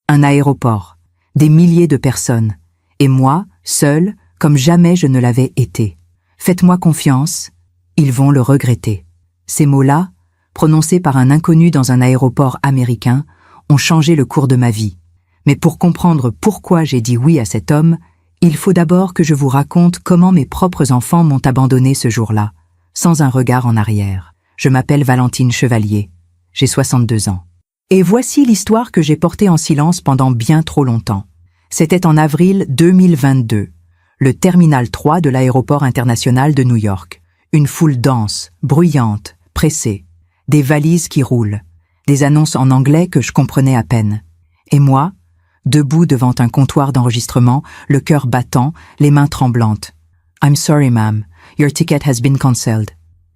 Un aéroport, des milliers de personnes, et moi, seule, comme jamais je ne l'avais été. Faites-moi confiance, ils vont le regretter. Ces mots-là, prononcés par un inconnu dans un aéroport américain, ont changé le cours de ma vie. Mais pour comprendre pourquoi j'ai dit oui à cet homme, il faut d'abord que je vous raconte comment mes propres enfants m'ont abandonné ce jour-là, sans un regard en arrière. Je m'appelle Valentine Chevalier, j'ai 62 ans. Et voici l'histoire que j'ai portée en silence pendant bien trop longtemps. C'était en avril 2022, le terminal 3 de l'aéroport international de New York. Une foule dense, bruyante, pressée, des valises qui roulent, des annonces en anglais que je comprenais à peine. Et moi, debout devant un comptoir d'enregistrement, le cœur battant, les mains tremblantes. « I'm sorry, ma'am. Your ticket has been cancelled. »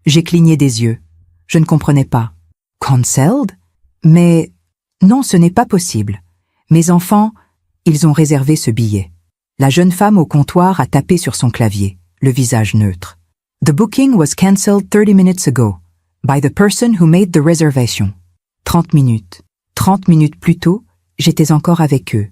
J'ai cligné des yeux. Je ne comprenais pas. « Cancelled ?» Mais non, ce n'est pas possible. Mes enfants, ils ont réservé ce billet. La jeune femme au comptoir a tapé sur son clavier, le visage neutre. « The booking was cancelled 30 minutes ago, by the person who made the reservation. » 30 minutes. 30 minutes plus tôt, j'étais encore avec eux,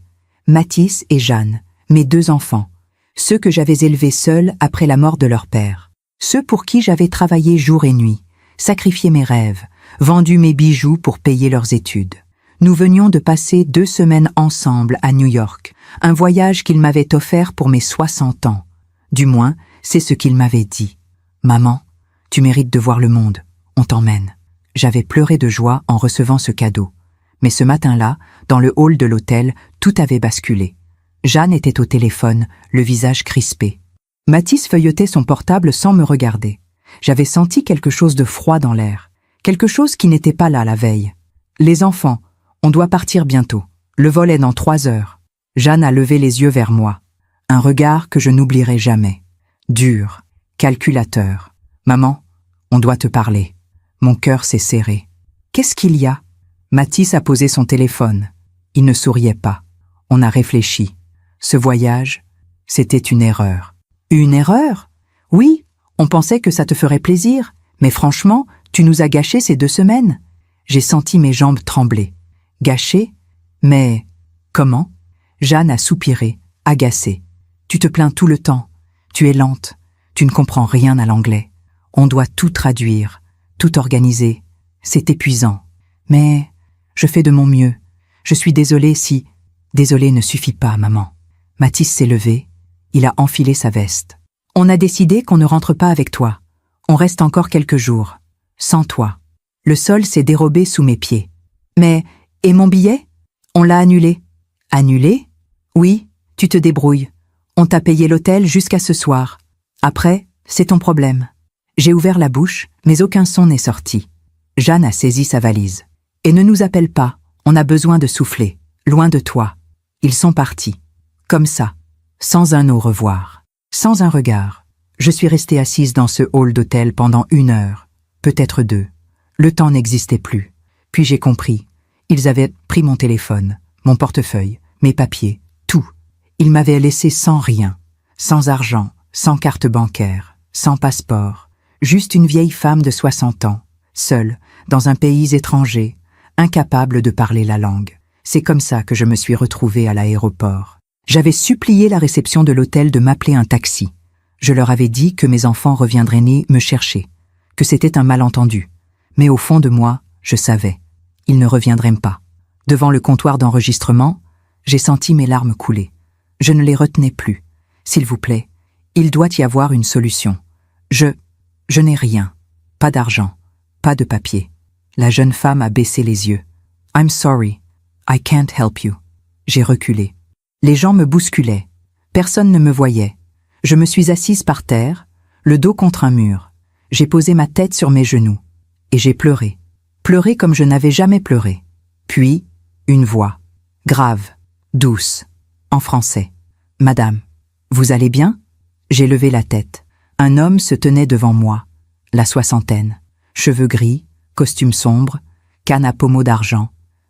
Mathis et Jeanne, mes 2 enfants, ceux que j'avais élevés seuls après la mort de leur père, ceux pour qui j'avais travaillé jour et nuit, sacrifié mes rêves, vendu mes bijoux pour payer leurs études. Nous venions de passer 2 semaines ensemble à New York, un voyage qu'il m'avait offert pour mes 60 ans. Du moins, c'est ce qu'il m'avait dit. « Maman, tu mérites de voir le monde, on t'emmène. » J'avais pleuré de joie en recevant ce cadeau. Mais ce matin-là, dans le hall de l'hôtel, tout avait basculé. Jeanne était au téléphone, le visage crispé. Mathis feuilletait son portable sans me regarder. J'avais senti quelque chose de froid dans l'air, quelque chose qui n'était pas là la veille. « Les enfants, on doit partir bientôt. Le vol est dans 3 heures. » Jeanne a levé les yeux vers moi. Un regard que je n'oublierai jamais. Dur, calculateur. « Maman, on doit te parler. » Mon cœur s'est serré. « Qu'est-ce qu'il y a ?» Mathis a posé son téléphone. Il ne souriait pas. On a réfléchi. Ce voyage, c'était une erreur. Une erreur ? Oui, on pensait que ça te ferait plaisir, mais franchement, tu nous as gâché ces 2 semaines. J'ai senti mes jambes trembler. Gâché ? Mais comment ? Jeanne a soupiré, agacée. Tu te plains tout le temps. Tu es lente. Tu ne comprends rien à l'anglais. On doit tout traduire, tout organiser. C'est épuisant. Mais je fais de mon mieux. Je suis désolée si... Désolée ne suffit pas, maman. Mathis s'est levé. Il a enfilé sa veste. On a décidé qu'on ne rentre pas avec toi. On reste encore quelques jours. Sans toi. Le sol s'est dérobé sous mes pieds. Mais, et mon billet ? On l'a annulé. Annulé ? Oui, tu te débrouilles. On t'a payé l'hôtel jusqu'à ce soir. Après, c'est ton problème. J'ai ouvert la bouche, mais aucun son n'est sorti. Jeanne a saisi sa valise. Et ne nous appelle pas, on a besoin de souffler, loin de toi. Ils sont partis. Comme ça, sans un au revoir, sans un regard. Je suis restée assise dans ce hall d'hôtel pendant 1 heure, peut-être 2. Le temps n'existait plus. Puis j'ai compris. Ils avaient pris mon téléphone, mon portefeuille, mes papiers, tout. Ils m'avaient laissé sans rien, sans argent, sans carte bancaire, sans passeport. Juste une vieille femme de 60 ans, seule, dans un pays étranger, incapable de parler la langue. C'est comme ça que je me suis retrouvée à l'aéroport. J'avais supplié la réception de l'hôtel de m'appeler un taxi. Je leur avais dit que mes enfants reviendraient me chercher, que c'était un malentendu. Mais au fond de moi, je savais. Ils ne reviendraient pas. Devant le comptoir d'enregistrement, j'ai senti mes larmes couler. Je ne les retenais plus. S'il vous plaît, il doit y avoir une solution. Je n'ai rien. Pas d'argent. Pas de papier. La jeune femme a baissé les yeux. « I'm sorry. I can't help you. » J'ai reculé. Les gens me bousculaient. Personne ne me voyait. Je me suis assise par terre, le dos contre un mur. J'ai posé ma tête sur mes genoux. Et j'ai pleuré. Pleuré comme je n'avais jamais pleuré. Puis, une voix. Grave. Douce. En français. « Madame, vous allez bien ?» J'ai levé la tête. Un homme se tenait devant moi. La soixantaine. Cheveux gris, costume sombre, canne à pommeau d'argent,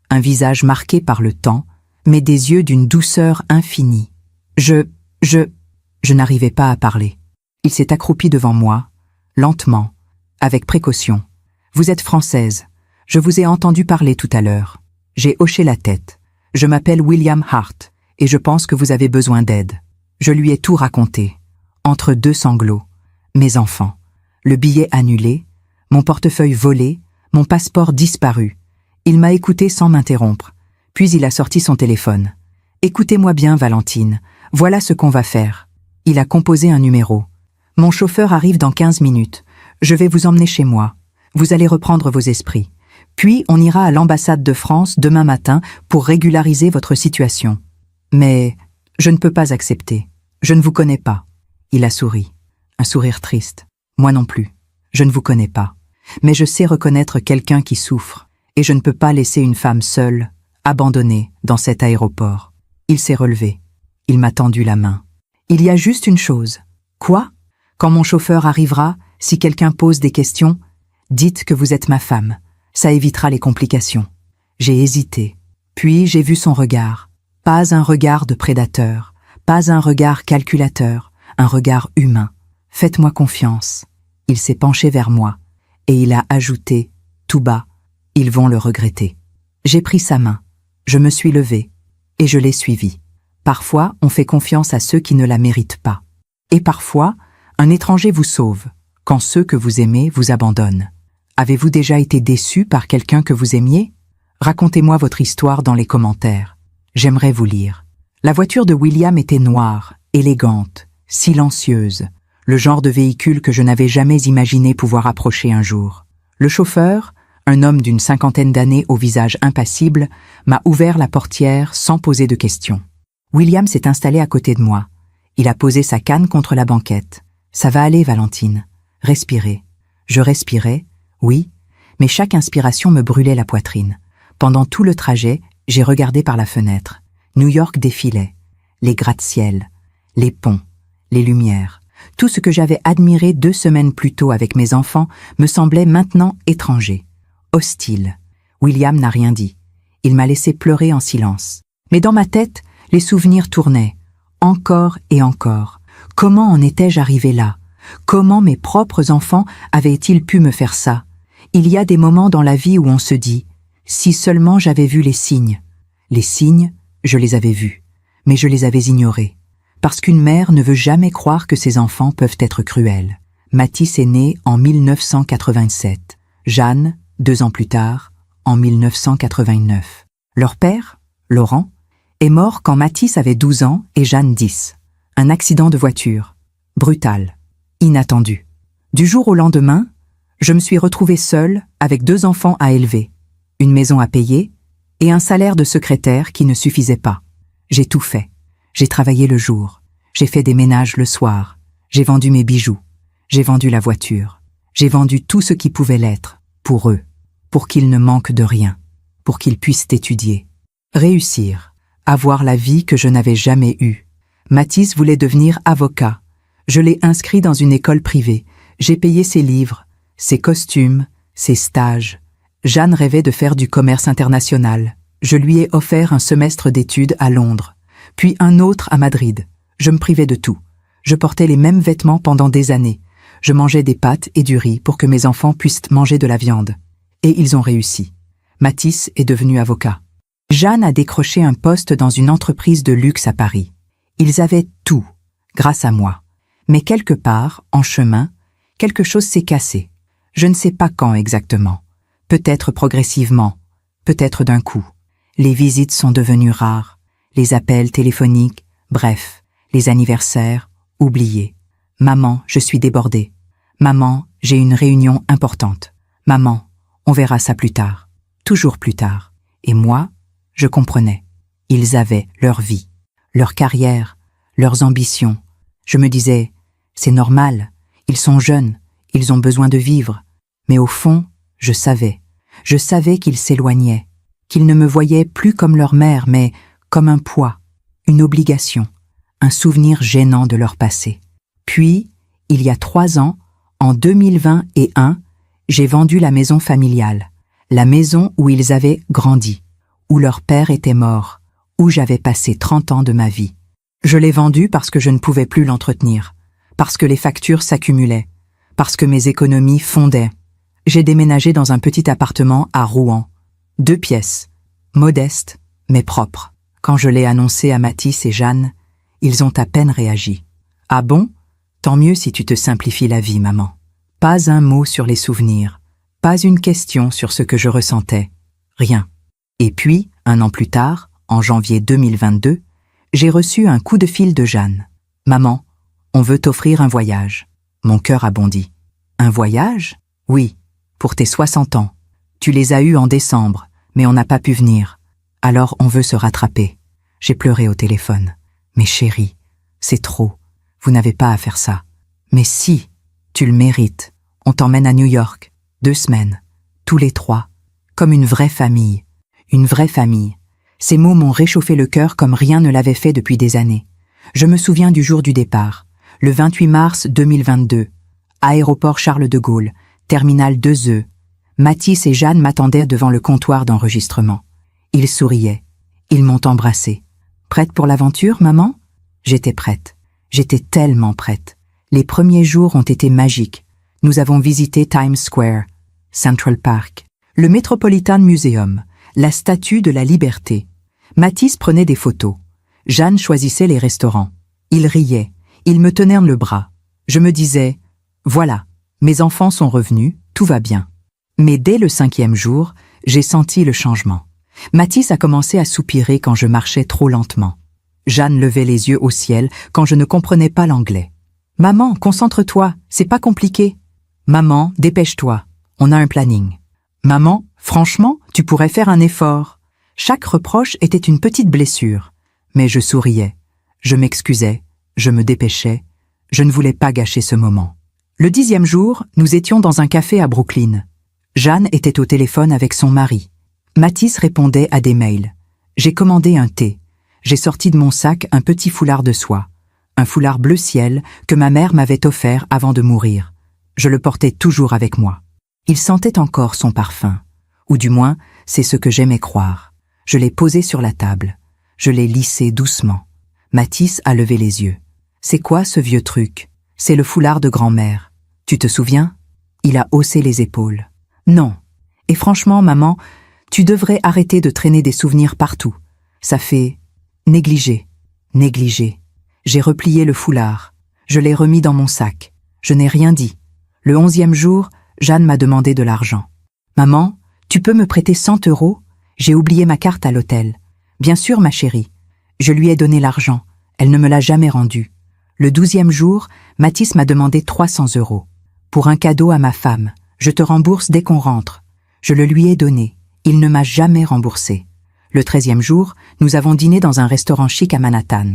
un visage marqué par le temps, mais des yeux d'une douceur infinie. Je n'arrivais pas à parler. Il s'est accroupi devant moi, lentement, avec précaution. « Vous êtes française. Je vous ai entendu parler tout à l'heure. » J'ai hoché la tête. Je m'appelle William Hart et je pense que vous avez besoin d'aide. » Je lui ai tout raconté, entre deux sanglots. Mes enfants, le billet annulé, mon portefeuille volé, mon passeport disparu. Il m'a écouté sans m'interrompre, puis il a sorti son téléphone. « Écoutez-moi bien, Valentine, voilà ce qu'on va faire. » Il a composé un numéro. « Mon chauffeur arrive dans 15 minutes. Je vais vous emmener chez moi. Vous allez reprendre vos esprits. Puis on ira à l'ambassade de France demain matin pour régulariser votre situation. Mais je ne peux pas accepter. Je ne vous connais pas. » Il a souri. Un sourire triste. Moi non plus. Je ne vous connais pas. Mais je sais reconnaître quelqu'un qui souffre. Et je ne peux pas laisser une femme seule, abandonnée, dans cet aéroport. Il s'est relevé. Il m'a tendu la main. « Il y a juste une chose. »« Quoi ? » ?»« Quand mon chauffeur arrivera, si quelqu'un pose des questions, dites que vous êtes ma femme. Ça évitera les complications. » J'ai hésité. Puis j'ai vu son regard. Pas un regard de prédateur, pas un regard calculateur, un regard humain. « Faites-moi confiance. » Il s'est penché vers moi et il a ajouté, tout bas, « Ils vont le regretter. » J'ai pris sa main. Je me suis levé et je l'ai suivi. Parfois, on fait confiance à ceux qui ne la méritent pas. Et parfois, un étranger vous sauve, quand ceux que vous aimez vous abandonnent. Avez-vous déjà été déçu par quelqu'un que vous aimiez? Racontez-moi votre histoire dans les commentaires. J'aimerais vous lire. La voiture de William était noire, élégante, silencieuse, le genre de véhicule que je n'avais jamais imaginé pouvoir approcher un jour. Le chauffeur, un homme d'une 50aine d'années au visage impassible, m'a ouvert la portière sans poser de questions. William s'est installé à côté de moi. Il a posé sa canne contre la banquette. « Ça va aller, Valentine. Respirez. » Je respirais, oui, mais chaque inspiration me brûlait la poitrine. Pendant tout le trajet, j'ai regardé par la fenêtre. New York défilait. Les gratte-ciel, les ponts, les lumières. Tout ce que j'avais admiré 2 semaines plus tôt avec mes enfants me semblait maintenant étranger, hostile. William n'a rien dit. Il m'a laissé pleurer en silence. Mais dans ma tête, les souvenirs tournaient, encore et encore. Comment en étais-je arrivé là? Comment mes propres enfants avaient-ils pu me faire ça? Il y a des moments dans la vie où on se dit « Si seulement j'avais vu les signes ». Les signes, je les avais vus, mais je les avais ignorés. Parce qu'une mère ne veut jamais croire que ses enfants peuvent être cruels. Mathis est né en 1987. Jeanne, 2 ans plus tard, en 1989. Leur père, Laurent, est mort quand Mathis avait 12 ans et Jeanne 10. Un accident de voiture. Brutal. Inattendu. Du jour au lendemain, je me suis retrouvée seule avec 2 enfants à élever, une maison à payer et un salaire de secrétaire qui ne suffisait pas. J'ai tout fait. J'ai travaillé le jour. J'ai fait des ménages le soir. J'ai vendu mes bijoux. J'ai vendu la voiture. J'ai vendu tout ce qui pouvait l'être, pour eux, pour qu'ils ne manquent de rien, pour qu'ils puissent étudier. Réussir, avoir la vie que je n'avais jamais eue. Mathis voulait devenir avocat. Je l'ai inscrit dans une école privée. J'ai payé ses livres, ses costumes, ses stages. Jeanne rêvait de faire du commerce international. Je lui ai offert un semestre d'études à Londres, puis un autre à Madrid. Je me privais de tout. Je portais les mêmes vêtements pendant des années. Je mangeais des pâtes et du riz pour que mes enfants puissent manger de la viande. Et ils ont réussi. Mathis est devenu avocat. Jeanne a décroché un poste dans une entreprise de luxe à Paris. Ils avaient tout, grâce à moi. Mais quelque part, en chemin, quelque chose s'est cassé. Je ne sais pas quand exactement. Peut-être progressivement, peut-être d'un coup. Les visites sont devenues rares, les appels téléphoniques, bref, les anniversaires, oubliés. Maman, je suis débordée. Maman, j'ai une réunion importante. Maman, on verra ça plus tard. Toujours plus tard. Et moi, je comprenais. Ils avaient leur vie, leur carrière, leurs ambitions. Je me disais, c'est normal, ils sont jeunes, ils ont besoin de vivre. Mais au fond, je savais qu'ils s'éloignaient, qu'ils ne me voyaient plus comme leur mère, mais comme un poids, une obligation, un souvenir gênant de leur passé. Puis, il y a 3 ans, en 2021, j'ai vendu la maison familiale, la maison où ils avaient grandi, où leur père était mort, où j'avais passé 30 ans de ma vie. Je l'ai vendue parce que je ne pouvais plus l'entretenir, parce que les factures s'accumulaient, parce que mes économies fondaient. J'ai déménagé dans un petit appartement à Rouen. 2 pièces, modeste, mais propre. Quand je l'ai annoncé à Mathis et Jeanne, ils ont à peine réagi. « Ah bon? Tant mieux si tu te simplifies la vie, maman. » Pas un mot sur les souvenirs, pas une question sur ce que je ressentais. Rien. Et puis, 1 an plus tard, en janvier 2022, j'ai reçu un coup de fil de Jeanne. « Maman, on veut t'offrir un voyage. » Mon cœur a bondi. « Un voyage? Oui, pour tes 60 ans. Tu les as eus en décembre, mais on n'a pas pu venir. Alors on veut se rattraper. » J'ai pleuré au téléphone. « Mais chérie, c'est trop. Vous n'avez pas à faire ça. »« Mais si, tu le mérites. On t'emmène à New York. 2 semaines. Tous les 3. Comme une vraie famille. Une vraie famille. » Ces mots m'ont réchauffé le cœur comme rien ne l'avait fait depuis des années. Je me souviens du jour du départ, le 28 mars 2022. Aéroport Charles de Gaulle, terminal 2E. Mathis et Jeanne m'attendaient devant le comptoir d'enregistrement. Ils souriaient. Ils m'ont embrassée. « Prête pour l'aventure, maman ?» J'étais prête. J'étais tellement prête. Les premiers jours ont été magiques. Nous avons visité Times Square, Central Park, le Metropolitan Museum, la Statue de la Liberté. Mathis prenait des photos. Jeanne choisissait les restaurants. Ils riaient. Ils me tenaient le bras. Je me disais, voilà, mes enfants sont revenus, tout va bien. Mais dès le 5e jour, j'ai senti le changement. Mathis a commencé à soupirer quand je marchais trop lentement. Jeanne levait les yeux au ciel quand je ne comprenais pas l'anglais. « Maman, concentre-toi, c'est pas compliqué. »« Maman, dépêche-toi, on a un planning. »« Maman, franchement, tu pourrais faire un effort. » Chaque reproche était une petite blessure. Mais je souriais, je m'excusais, je me dépêchais. Je ne voulais pas gâcher ce moment. Le 10e jour, nous étions dans un café à Brooklyn. Jeanne était au téléphone avec son mari. Mathis répondait à des mails. J'ai commandé un thé. J'ai sorti de mon sac un petit foulard de soie. Un foulard bleu ciel que ma mère m'avait offert avant de mourir. Je le portais toujours avec moi. Il sentait encore son parfum. Ou du moins, c'est ce que j'aimais croire. Je l'ai posé sur la table. Je l'ai lissé doucement. Mathis a levé les yeux. « C'est quoi ce vieux truc ? » « C'est le foulard de grand-mère. Tu te souviens ?» Il a haussé les épaules. « Non. Et franchement, maman, tu devrais arrêter de traîner des souvenirs partout. Ça fait... négligé. Négligé. » J'ai replié le foulard. Je l'ai remis dans mon sac. Je n'ai rien dit. Le 11e jour, Jeanne m'a demandé de l'argent. « Maman, tu peux me prêter 100 €? J'ai oublié ma carte à l'hôtel. »« Bien sûr, ma chérie. » Je lui ai donné l'argent. Elle ne me l'a jamais rendu. Le 12e jour, Mathis m'a demandé 300 €. « Pour un cadeau à ma femme. Je te rembourse dès qu'on rentre. » Je le lui ai donné. Il ne m'a jamais remboursé. Le 13e jour, nous avons dîné dans un restaurant chic à Manhattan.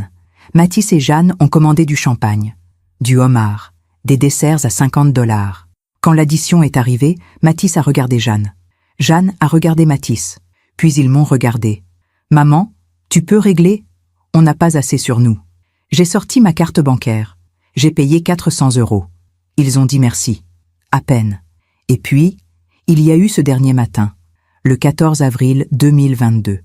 Mathis et Jeanne ont commandé du champagne, du homard, des desserts à 50 $. Quand l'addition est arrivée, Mathis a regardé Jeanne. Jeanne a regardé Mathis. Puis ils m'ont regardé. « Maman, tu peux régler ? On n'a pas assez sur nous. » J'ai sorti ma carte bancaire. J'ai payé 400 €. Ils ont dit merci. À peine. Et puis, il y a eu ce dernier matin, le 14 avril 2022.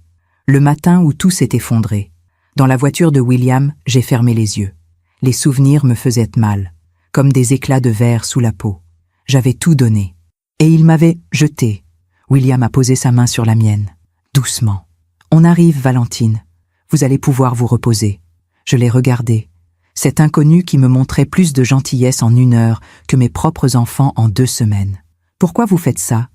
Le matin où tout s'est effondré. Dans la voiture de William, j'ai fermé les yeux. Les souvenirs me faisaient mal, comme des éclats de verre sous la peau. J'avais tout donné. Et il m'avait jeté. William a posé sa main sur la mienne. Doucement. « On arrive, Valentine. Vous allez pouvoir vous reposer. » Je l'ai regardé. Cet inconnu qui me montrait plus de gentillesse en 1 heure que mes propres enfants en 2 semaines. « Pourquoi vous faites ça ?»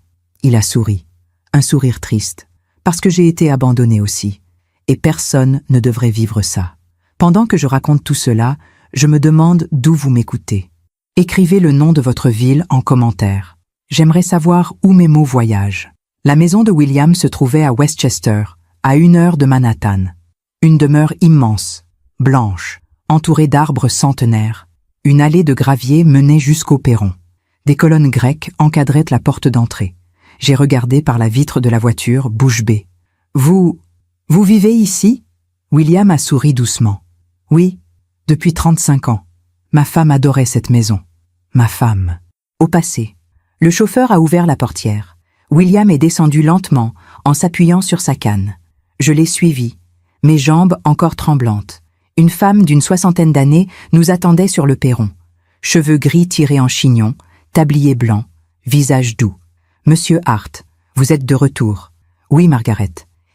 Il a souri. Un sourire triste. Parce que j'ai été abandonnée aussi. Et personne ne devrait vivre ça. Pendant que je raconte tout cela, je me demande d'où vous m'écoutez. Écrivez le nom de votre ville en commentaire. J'aimerais savoir où mes mots voyagent. La maison de William se trouvait à Westchester, à 1 heure de Manhattan. Une demeure immense, blanche, entourée d'arbres centenaires. Une allée de gravier menait jusqu'au perron. Des colonnes grecques encadraient la porte d'entrée. J'ai regardé par la vitre de la voiture, bouche bée. « Vous vivez ici ?» William a souri doucement. « Oui, depuis 35 ans. Ma femme adorait cette maison. Ma femme. » Au passé. Le chauffeur a ouvert la portière. William est descendu lentement, en s'appuyant sur sa canne. Je l'ai suivi, mes jambes encore tremblantes. Une femme d'une 60aine d'années nous attendait sur le perron. Cheveux gris tirés en chignon, tablier blanc, visage doux. « Monsieur Hart, vous êtes de retour. »« Oui, Margaret.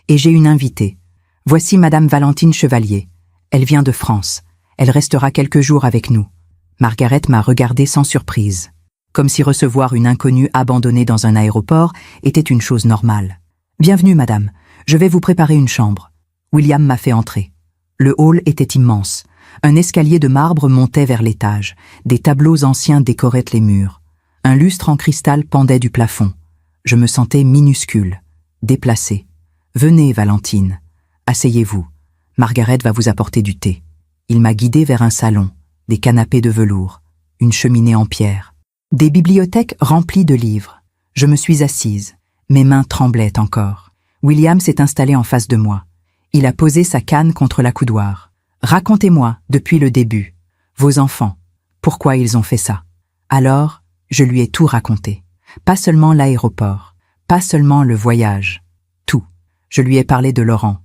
Et j'ai une invitée. Voici Madame Valentine Chevalier. Elle vient de France. Elle restera quelques jours avec nous. Margaret m'a regardé sans surprise, comme si recevoir une inconnue abandonnée dans un aéroport était une chose normale. Bienvenue, madame. Je vais vous préparer une chambre. William m'a fait entrer. Le hall était immense. Un escalier de marbre montait vers l'étage. Des tableaux anciens décoraient les murs. Un lustre en cristal pendait du plafond. Je me sentais minuscule, déplacée. Venez, Valentine. Asseyez-vous. Margaret va vous apporter du thé. Il m'a guidée vers un salon, des canapés de velours, une cheminée en pierre, des bibliothèques remplies de livres. Je me suis assise. Mes mains tremblaient encore. William s'est installé en face de moi. Il a posé sa canne contre la coudoir. Racontez-moi, depuis le début, vos enfants, pourquoi ils ont fait ça. Alors, je lui ai tout raconté. Pas seulement l'aéroport, pas seulement le voyage, tout. Je lui ai parlé de Laurent,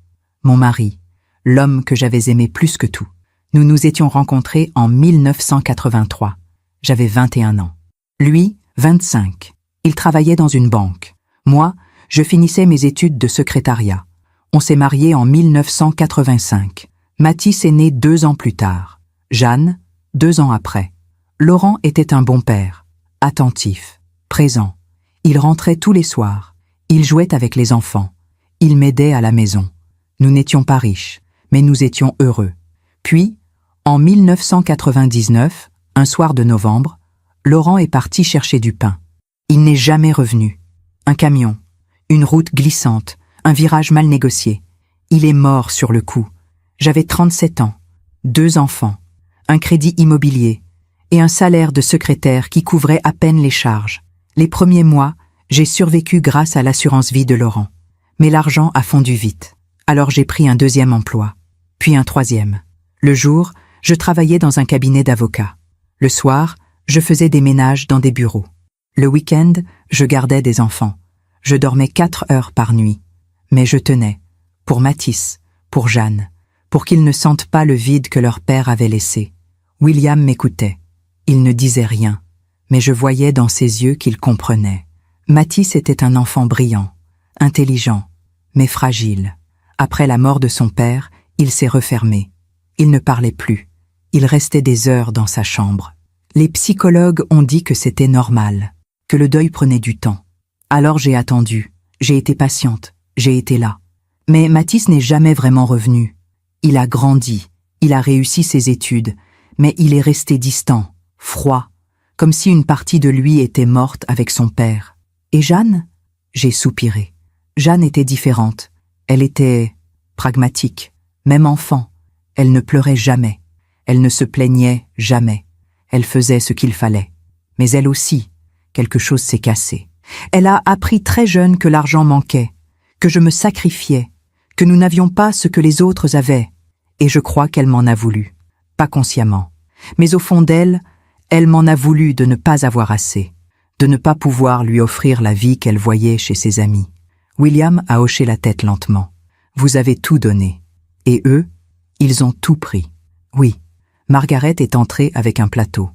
mon mari, l'homme que j'avais aimé plus que tout. Nous nous étions rencontrés en 1983. J'avais 21 ans. Lui, 25. Il travaillait dans une banque. Moi, je finissais mes études de secrétariat. On s'est mariés en 1985. Mathis est né 2 ans plus tard. Jeanne, 2 ans après. Laurent était un bon père, attentif, présent. Il rentrait tous les soirs. Il jouait avec les enfants. Il m'aidait à la maison. Nous n'étions pas riches, mais nous étions heureux. Puis, en 1999, un soir de novembre, Laurent est parti chercher du pain. Il n'est jamais revenu. Un camion, une route glissante, un virage mal négocié. Il est mort sur le coup. J'avais 37 ans, 2 enfants, un crédit immobilier et un salaire de secrétaire qui couvrait à peine les charges. Les premiers mois, j'ai survécu grâce à l'assurance vie de Laurent. Mais l'argent a fondu vite. Alors j'ai pris un 2e emploi, puis un 3e. Le jour, je travaillais dans un cabinet d'avocats. Le soir, je faisais des ménages dans des bureaux. Le week-end, je gardais des enfants. Je dormais 4 heures par nuit. Mais je tenais. Pour Mathis, pour Jeanne, pour qu'ils ne sentent pas le vide que leur père avait laissé. William m'écoutait. Il ne disait rien, mais je voyais dans ses yeux qu'il comprenait. Mathis était un enfant brillant, intelligent, mais fragile. Après la mort de son père, il s'est refermé. Il ne parlait plus. Il restait des heures dans sa chambre. Les psychologues ont dit que c'était normal, que le deuil prenait du temps. Alors j'ai attendu, j'ai été patiente, j'ai été là. Mais Mathis n'est jamais vraiment revenu. Il a grandi, il a réussi ses études, mais il est resté distant, froid, comme si une partie de lui était morte avec son père. Et Jeanne? J'ai soupiré. Jeanne était différente. Elle était pragmatique, même enfant. Elle ne pleurait jamais. Elle ne se plaignait jamais. Elle faisait ce qu'il fallait. Mais elle aussi, quelque chose s'est cassé. Elle a appris très jeune que l'argent manquait, que je me sacrifiais, que nous n'avions pas ce que les autres avaient. Et je crois qu'elle m'en a voulu. Pas consciemment. Mais au fond d'elle, elle m'en a voulu de ne pas avoir assez, de ne pas pouvoir lui offrir la vie qu'elle voyait chez ses amis. William a hoché la tête lentement. Vous avez tout donné. Et eux, ils ont tout pris. Oui. Margaret est entrée avec un plateau,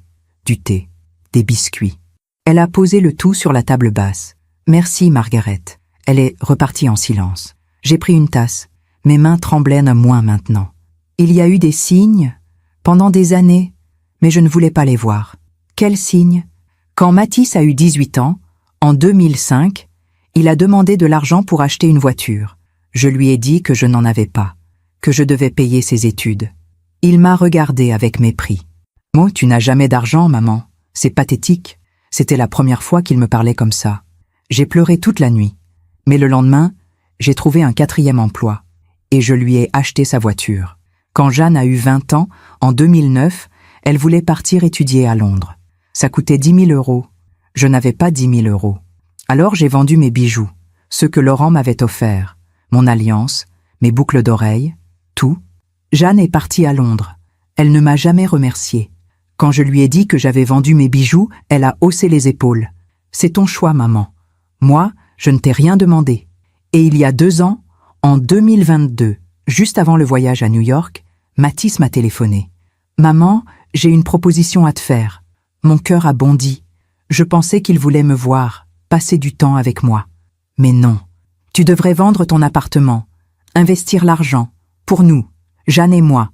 du thé, des biscuits. Elle a posé le tout sur la table basse. Merci, Margaret. Elle est repartie en silence. J'ai pris une tasse. Mes mains tremblaient d'un moins maintenant. Il y a eu des signes, pendant des années, mais je ne voulais pas les voir. Quels signes? Quand Mathis a eu 18 ans, en 2005, il a demandé de l'argent pour acheter une voiture. Je lui ai dit que je n'en avais pas, que je devais payer ses études. Il m'a regardé avec mépris. « Oh, tu n'as jamais d'argent, maman. C'est pathétique. » C'était la première fois qu'il me parlait comme ça. J'ai pleuré toute la nuit. Mais le lendemain, j'ai trouvé un 4e emploi. Et je lui ai acheté sa voiture. Quand Jeanne a eu 20 ans, en 2009, elle voulait partir étudier à Londres. Ça coûtait 10 000 €. Je n'avais pas 10 000 €. Alors j'ai vendu mes bijoux, ceux que Laurent m'avait offerts, mon alliance, mes boucles d'oreilles, tout. Jeanne est partie à Londres. Elle ne m'a jamais remerciée. Quand je lui ai dit que j'avais vendu mes bijoux, elle a haussé les épaules. « C'est ton choix, maman. Moi, je ne t'ai rien demandé. » Et il y a 2 ans, en 2022, juste avant le voyage à New York, Mathis m'a téléphoné. « Maman, j'ai une proposition à te faire. » Mon cœur a bondi. Je pensais qu'il voulait me voir, passer du temps avec moi. Mais non. Tu devrais vendre ton appartement. Investir l'argent. Pour nous, Jeanne et moi.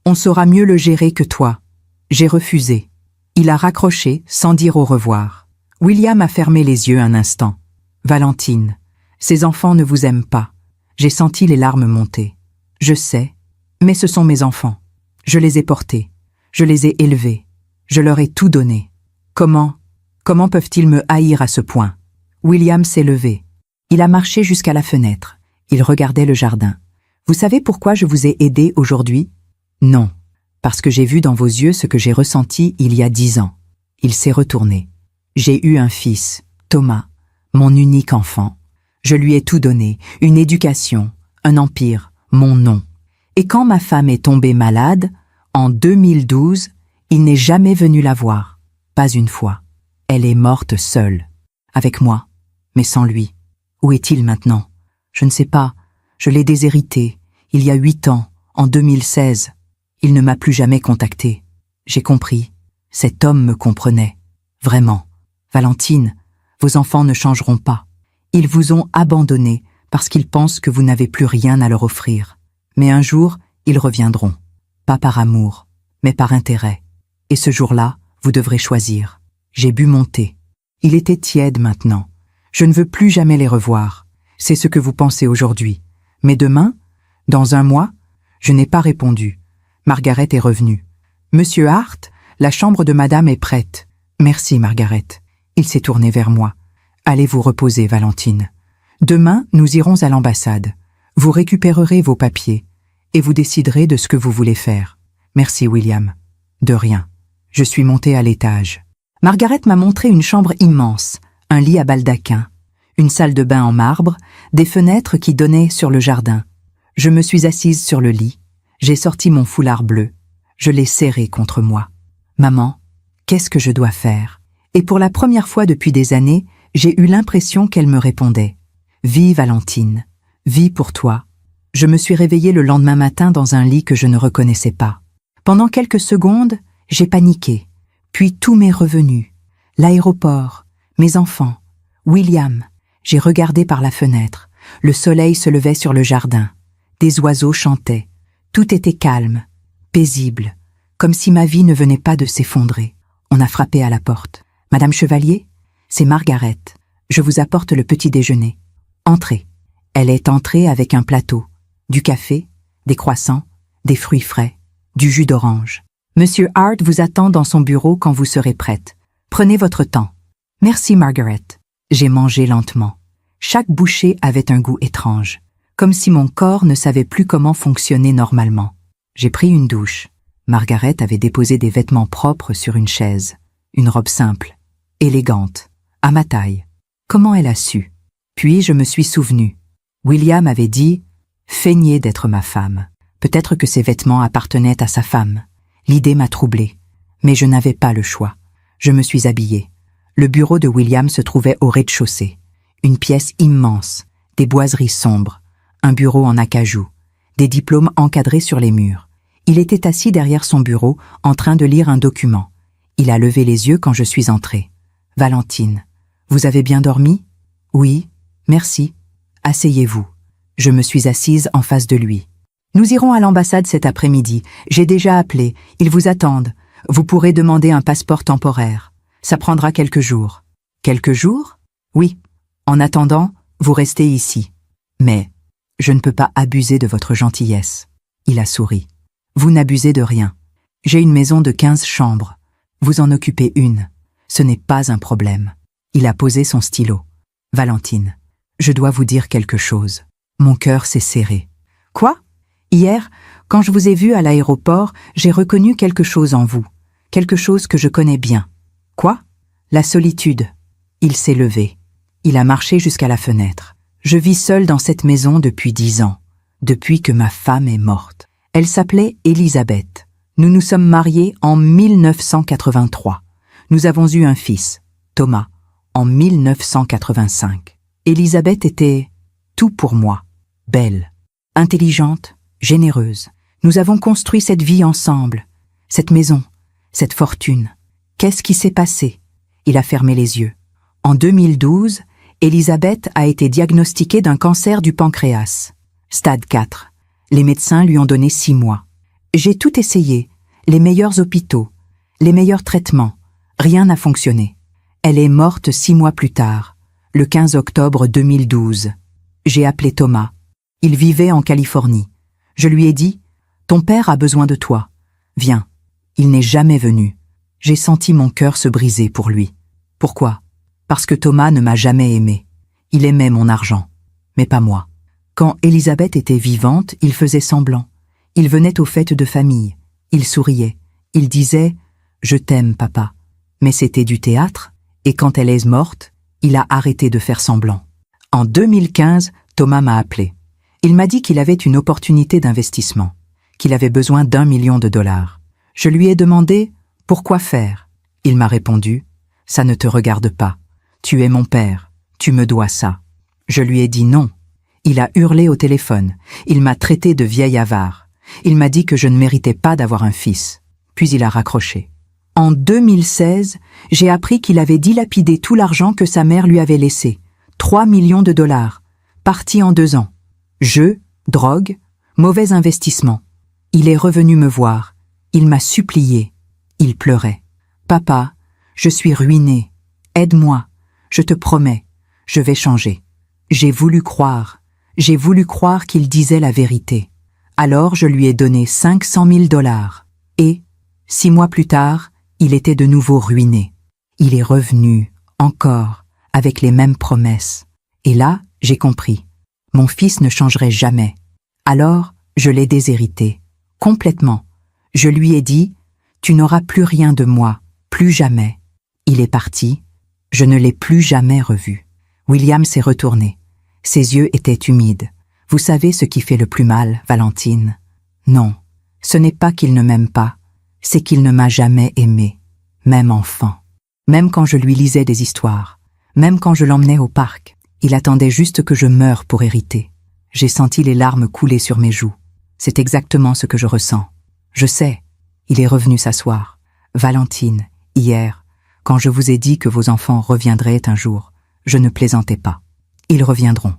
On saura mieux le gérer que toi. J'ai refusé. Il a raccroché sans dire au revoir. William a fermé les yeux un instant. Valentine, ces enfants ne vous aiment pas. J'ai senti les larmes monter. Je sais, mais ce sont mes enfants. Je les ai portés. Je les ai élevés. Je leur ai tout donné. Comment peuvent-ils me haïr à ce point? William s'est levé. Il a marché jusqu'à la fenêtre. Il regardait le jardin. Vous savez pourquoi je vous ai aidé aujourd'hui? Non, parce que j'ai vu dans vos yeux ce que j'ai ressenti il y a 10 ans. Il s'est retourné. J'ai eu un fils, Thomas, mon unique enfant. Je lui ai tout donné, une éducation, un empire, mon nom. Et quand ma femme est tombée malade, en 2012, il n'est jamais venu la voir. Pas une fois. Elle est morte seule. Avec moi, mais sans lui. Où est-il maintenant? Je ne sais pas. Je l'ai déshérité, il y a 8 ans, en 2016. Il ne m'a plus jamais contacté. J'ai compris. Cet homme me comprenait. Vraiment. Valentine, vos enfants ne changeront pas. Ils vous ont abandonné parce qu'ils pensent que vous n'avez plus rien à leur offrir. Mais un jour, ils reviendront. Pas par amour, mais par intérêt. Et ce jour-là, vous devrez choisir. J'ai bu mon thé. Il était tiède maintenant. Je ne veux plus jamais les revoir. C'est ce que vous pensez aujourd'hui. Mais demain, dans un mois, je n'ai pas répondu. Margaret est revenue. Monsieur Hart, la chambre de madame est prête. Merci, Margaret. Il s'est tourné vers moi. Allez vous reposer, Valentine. Demain, nous irons à l'ambassade. Vous récupérerez vos papiers et vous déciderez de ce que vous voulez faire. Merci, William. De rien. Je suis montée à l'étage. Margaret m'a montré une chambre immense, un lit à baldaquin, une salle de bain en marbre, des fenêtres qui donnaient sur le jardin. Je me suis assise sur le lit. J'ai sorti mon foulard bleu. Je l'ai serré contre moi. Maman, qu'est-ce que je dois faire? Et pour la première fois depuis des années, j'ai eu l'impression qu'elle me répondait. Vis, Valentine. Vis pour toi. Je me suis réveillée le lendemain matin dans un lit que je ne reconnaissais pas. Pendant quelques secondes, j'ai paniqué. Puis tout m'est revenu. L'aéroport, mes enfants, William. J'ai regardé par la fenêtre. Le soleil se levait sur le jardin. Des oiseaux chantaient. Tout était calme, paisible, comme si ma vie ne venait pas de s'effondrer. On a frappé à la porte. Madame Chevalier, c'est Margaret. Je vous apporte le petit déjeuner. Entrez. Elle est entrée avec un plateau, du café, des croissants, des fruits frais, du jus d'orange. Monsieur Hart vous attend dans son bureau quand vous serez prête. Prenez votre temps. Merci, Margaret. J'ai mangé lentement. Chaque bouchée avait un goût étrange, comme si mon corps ne savait plus comment fonctionner normalement. J'ai pris une douche. Margaret avait déposé des vêtements propres sur une chaise. Une robe simple, élégante, à ma taille. Comment elle a su? Puis je me suis souvenu. William avait dit « Feignez d'être ma femme ». Peut-être que ces vêtements appartenaient à sa femme. L'idée m'a troublée, mais je n'avais pas le choix. Je me suis habillée. Le bureau de William se trouvait au rez-de-chaussée. Une pièce immense, des boiseries sombres, un bureau en acajou, des diplômes encadrés sur les murs. Il était assis derrière son bureau, en train de lire un document. Il a levé les yeux quand je suis entrée. « Valentine, vous avez bien dormi? »« Oui, merci. Asseyez-vous. » Je me suis assise en face de lui. « Nous irons à l'ambassade cet après-midi. J'ai déjà appelé. Ils vous attendent. Vous pourrez demander un passeport temporaire. Ça prendra quelques jours. »« Quelques jours? » ?»« Oui. En attendant, vous restez ici. Mais je ne peux pas abuser de votre gentillesse. » Il a souri. « Vous n'abusez de rien. J'ai une maison de 15 chambres. Vous en occupez une. Ce n'est pas un problème. » Il a posé son stylo. « Valentine, je dois vous dire quelque chose. Mon cœur s'est serré. »« Quoi? Hier, quand je vous ai vu à l'aéroport, j'ai reconnu quelque chose en vous. Quelque chose que je connais bien. »« Quoi? » ?»« La solitude. » Il s'est levé. Il a marché jusqu'à la fenêtre. « Je vis seule dans cette maison depuis 10 ans, depuis que ma femme est morte. Elle s'appelait Elisabeth. Nous nous sommes mariés en 1983. Nous avons eu un fils, Thomas, en 1985. Elisabeth était tout pour moi. Belle, intelligente, généreuse. Nous avons construit cette vie ensemble, cette maison, cette fortune. Qu'est-ce qui s'est passé? Il a fermé les yeux. En 2012, Elisabeth a été diagnostiquée d'un cancer du pancréas. Stade 4. Les médecins lui ont donné 6 mois. J'ai tout essayé, les meilleurs hôpitaux, les meilleurs traitements. Rien n'a fonctionné. Elle est morte 6 mois plus tard, le 15 octobre 2012. J'ai appelé Thomas. Il vivait en Californie. Je lui ai dit « Ton père a besoin de toi. Viens. » Il n'est jamais venu. J'ai senti mon cœur se briser pour lui. Pourquoi? Parce que Thomas ne m'a jamais aimé. Il aimait mon argent, mais pas moi. Quand Elisabeth était vivante, il faisait semblant. Il venait aux fêtes de famille. Il souriait. Il disait « Je t'aime, papa ». Mais c'était du théâtre, et quand elle est morte, il a arrêté de faire semblant. En 2015, Thomas m'a appelé. Il m'a dit qu'il avait une opportunité d'investissement, qu'il avait besoin d'1 million de dollars. Je lui ai demandé « Pourquoi faire ?» Il m'a répondu « Ça ne te regarde pas. Tu es mon père. Tu me dois ça. » Je lui ai dit non. Il a hurlé au téléphone. Il m'a traité de vieille avare. Il m'a dit que je ne méritais pas d'avoir un fils. Puis il a raccroché. En 2016, j'ai appris qu'il avait dilapidé tout l'argent que sa mère lui avait laissé. 3 millions de dollars. Parti en 2 ans. Jeux, drogue, mauvais investissement. Il est revenu me voir. Il m'a supplié. Il pleurait. « Papa, je suis ruiné. Aide-moi. Je te promets. Je vais changer. » J'ai voulu croire. J'ai voulu croire qu'il disait la vérité. Alors je lui ai donné 500 000 dollars. Et, 6 mois plus tard, il était de nouveau ruiné. Il est revenu, encore, avec les mêmes promesses. Et là, j'ai compris. Mon fils ne changerait jamais. Alors, je l'ai déshérité. Complètement. Je lui ai dit, « Tu n'auras plus rien de moi, plus jamais. » Il est parti. Je ne l'ai plus jamais revu. William s'est retourné. Ses yeux étaient humides. Vous savez ce qui fait le plus mal, Valentine? Non, ce n'est pas qu'il ne m'aime pas, c'est qu'il ne m'a jamais aimé, même enfant. Même quand je lui lisais des histoires, même quand je l'emmenais au parc, il attendait juste que je meure pour hériter. J'ai senti les larmes couler sur mes joues. C'est exactement ce que je ressens. Je sais, il est revenu s'asseoir. Valentine, hier, quand je vous ai dit que vos enfants reviendraient un jour, je ne plaisantais pas. Ils reviendront,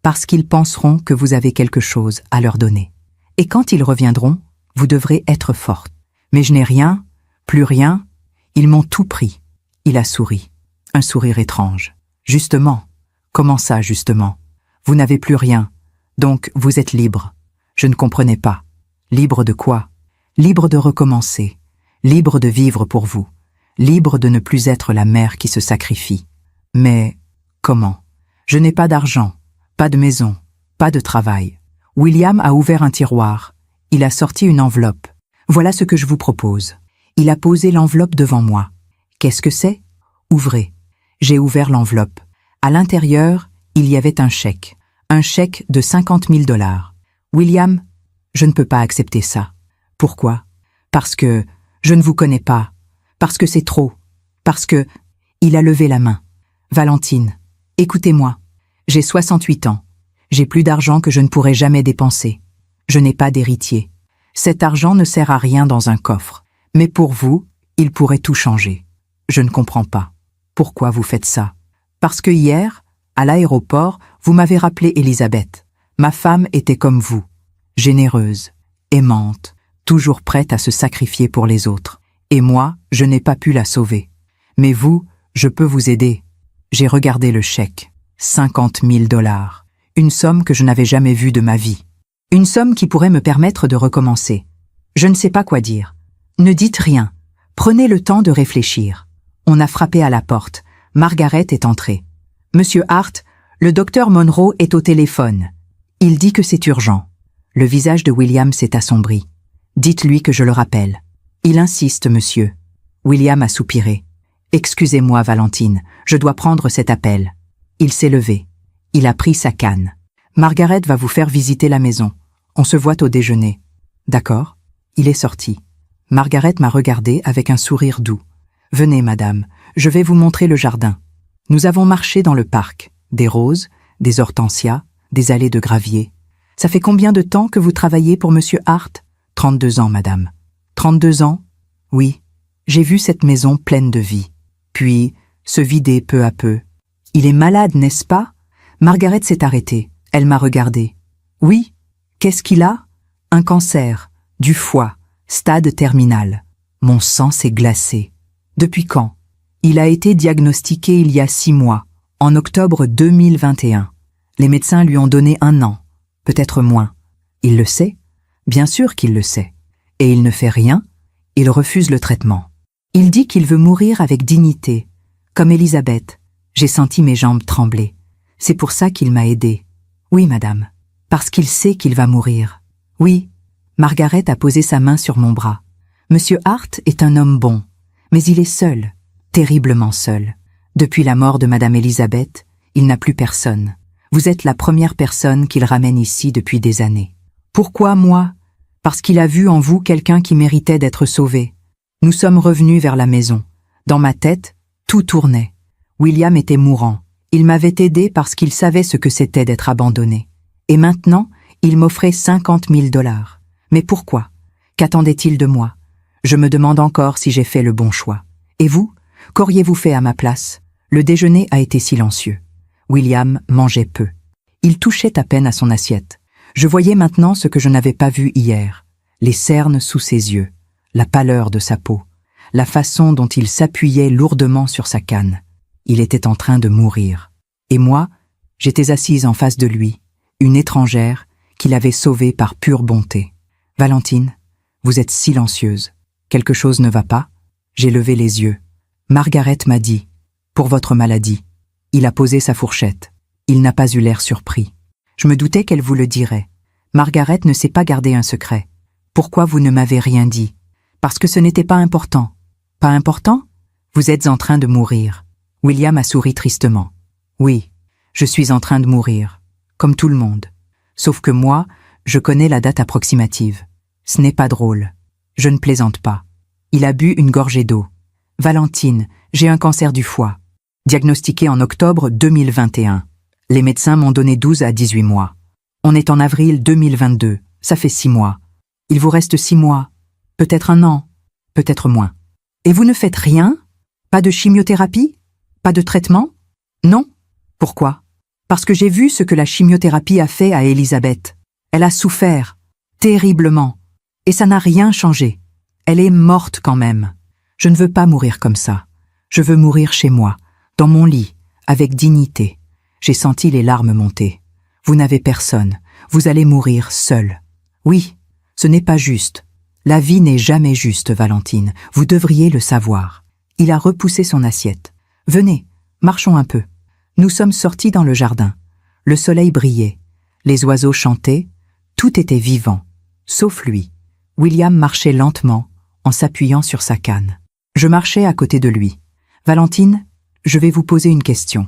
parce qu'ils penseront que vous avez quelque chose à leur donner. Et quand ils reviendront, vous devrez être forte. Mais je n'ai rien, plus rien, ils m'ont tout pris. Il a souri, un sourire étrange. Justement, comment ça justement? Vous n'avez plus rien, donc vous êtes libre. Je ne comprenais pas. Libre de quoi? Libre de recommencer, libre de vivre pour vous, libre de ne plus être la mère qui se sacrifie. Mais comment? Je n'ai pas d'argent, pas de maison, pas de travail. William a ouvert un tiroir. Il a sorti une enveloppe. Voilà ce que je vous propose. Il a posé l'enveloppe devant moi. Qu'est-ce que c'est? Ouvrez. J'ai ouvert l'enveloppe. À l'intérieur, il y avait un chèque de 50 000 dollars. William, je ne peux pas accepter ça. Pourquoi? Parce que je ne vous connais pas. Parce que c'est trop. Parce que... Il a levé la main. Valentine, écoutez-moi. J'ai 68 ans. J'ai plus d'argent que je ne pourrai jamais dépenser. Je n'ai pas d'héritier. Cet argent ne sert à rien dans un coffre. Mais pour vous, il pourrait tout changer. Je ne comprends pas. Pourquoi vous faites ça? Parce que hier, à l'aéroport, vous m'avez rappelé Elisabeth. Ma femme était comme vous. Généreuse, aimante, toujours prête à se sacrifier pour les autres. Et moi, je n'ai pas pu la sauver. Mais vous, je peux vous aider. J'ai regardé le chèque. 50 000 dollars. Une somme que je n'avais jamais vue de ma vie. Une somme qui pourrait me permettre de recommencer. Je ne sais pas quoi dire. Ne dites rien. Prenez le temps de réfléchir. On a frappé à la porte. Margaret est entrée. Monsieur Hart, le docteur Monroe est au téléphone. Il dit que c'est urgent. Le visage de William s'est assombri. Dites-lui que je le rappelle. Il insiste, monsieur. William a soupiré. Excusez-moi, Valentine, je dois prendre cet appel. Il s'est levé. Il a pris sa canne. Margaret va vous faire visiter la maison. On se voit au déjeuner. D'accord? Il est sorti. Margaret m'a regardé avec un sourire doux. Venez, madame, je vais vous montrer le jardin. Nous avons marché dans le parc. Des roses, des hortensias, des allées de gravier. Ça fait combien de temps que vous travaillez pour monsieur Hart? 32 ans, madame. 32 ans? Oui. J'ai vu cette maison pleine de vie. Puis, se vider peu à peu. Il est malade, n'est-ce pas? Margaret s'est arrêtée. Elle m'a regardée. Oui, Qu'est-ce qu'il a? Un cancer, du foie, stade terminal. Mon sang s'est glacé. Depuis quand? Il a été diagnostiqué il y a 6 mois, en octobre 2021. Les médecins lui ont donné 1 an, peut-être moins. Il le sait? Bien sûr qu'il le sait. Et il ne fait rien, il refuse le traitement. Il dit qu'il veut mourir avec dignité, comme Elisabeth. J'ai senti mes jambes trembler. C'est pour ça qu'il m'a aidée. Oui, madame. Parce qu'il sait qu'il va mourir. Oui. Margaret a posé sa main sur mon bras. Monsieur Hart est un homme bon, mais il est seul, terriblement seul. Depuis la mort de madame Elisabeth, il n'a plus personne. Vous êtes la première personne qu'il ramène ici depuis des années. Pourquoi moi? Parce qu'il a vu en vous quelqu'un qui méritait d'être sauvé. Nous sommes revenus vers la maison. Dans ma tête, tout tournait. William était mourant. Il m'avait aidé parce qu'il savait ce que c'était d'être abandonné. Et maintenant, il m'offrait 50 000 $. Mais pourquoi? Qu'attendait-il de moi? Je me demande encore si j'ai fait le bon choix. Et vous? Qu'auriez-vous fait à ma place? Le déjeuner a été silencieux. William mangeait peu. Il touchait à peine à son assiette. Je voyais maintenant ce que je n'avais pas vu hier. Les cernes sous ses yeux, la pâleur de sa peau, la façon dont il s'appuyait lourdement sur sa canne. Il était en train de mourir. Et moi, j'étais assise en face de lui, une étrangère qu'il avait sauvée par pure bonté. « Valentine, vous êtes silencieuse. Quelque chose ne va pas ?» J'ai levé les yeux. Margaret m'a dit « Pour votre maladie. » Il a posé sa fourchette. Il n'a pas eu l'air surpris. Je me doutais qu'elle vous le dirait. Margaret ne sait pas garder un secret. Pourquoi vous ne m'avez rien dit? Parce que ce n'était pas important. Pas important? Vous êtes en train de mourir. William a souri tristement. Oui, je suis en train de mourir, comme tout le monde. Sauf que moi, je connais la date approximative. Ce n'est pas drôle. Je ne plaisante pas. Il a bu une gorgée d'eau. Valentine, j'ai un cancer du foie. Diagnostiqué en octobre 2021. Les médecins m'ont donné 12 à 18 mois. On est en avril 2022, ça fait 6 mois. Il vous reste 6 mois, peut-être 1 an, peut-être moins. Et vous ne faites rien? Pas de chimiothérapie? Pas de traitement? Non. Pourquoi? Parce que j'ai vu ce que la chimiothérapie a fait à Elisabeth. Elle a souffert, terriblement. Et ça n'a rien changé. Elle est morte quand même. Je ne veux pas mourir comme ça. Je veux mourir chez moi, dans mon lit, avec dignité. J'ai senti les larmes monter. Vous n'avez personne. Vous allez mourir seul. Oui, ce n'est pas juste. La vie n'est jamais juste, Valentine. Vous devriez le savoir. Il a repoussé son assiette. Venez, marchons un peu. Nous sommes sortis dans le jardin. Le soleil brillait. Les oiseaux chantaient. Tout était vivant, sauf lui. William marchait lentement, en s'appuyant sur sa canne. Je marchais à côté de lui. Valentine, je vais vous poser une question.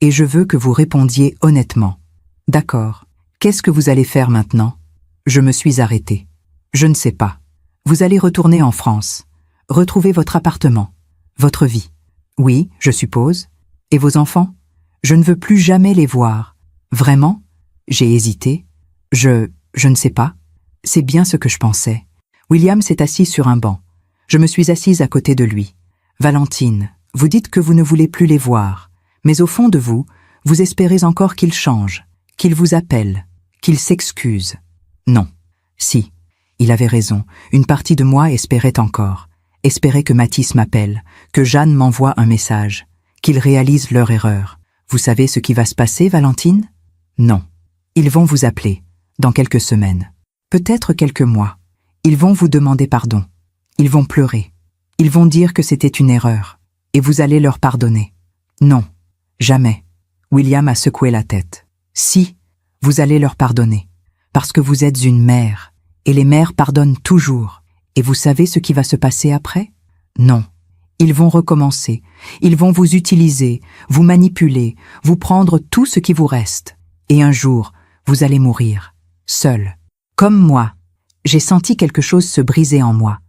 Et je veux que vous répondiez honnêtement. D'accord. Qu'est-ce que vous allez faire maintenant? Je me suis arrêtée. Je ne sais pas. Vous allez retourner en France. Retrouver votre appartement. Votre vie. Oui, je suppose. Et vos enfants? Je ne veux plus jamais les voir. Vraiment? J'ai hésité. Je ne sais pas. C'est bien ce que je pensais. William s'est assis sur un banc. Je me suis assise à côté de lui. Valentine, vous dites que vous ne voulez plus les voir. Mais au fond de vous, vous espérez encore qu'ils changent, qu'ils vous appellent, qu'ils s'excusent. Non. Si. Il avait raison. Une partie de moi espérait encore. Espérait que Mathis m'appelle, que Jeanne m'envoie un message, qu'ils réalisent leur erreur. Vous savez ce qui va se passer, Valentine? Non. Ils vont vous appeler, dans quelques semaines. Peut-être quelques mois. Ils vont vous demander pardon. Ils vont pleurer. Ils vont dire que c'était une erreur. Et vous allez leur pardonner. Non. Jamais. William a secoué la tête. Si, vous allez leur pardonner. Parce que vous êtes une mère. Et les mères pardonnent toujours. Et vous savez ce qui va se passer après? Non. Ils vont recommencer. Ils vont vous utiliser, vous manipuler, vous prendre tout ce qui vous reste. Et un jour, vous allez mourir. Seul. Comme moi. J'ai senti quelque chose se briser en moi.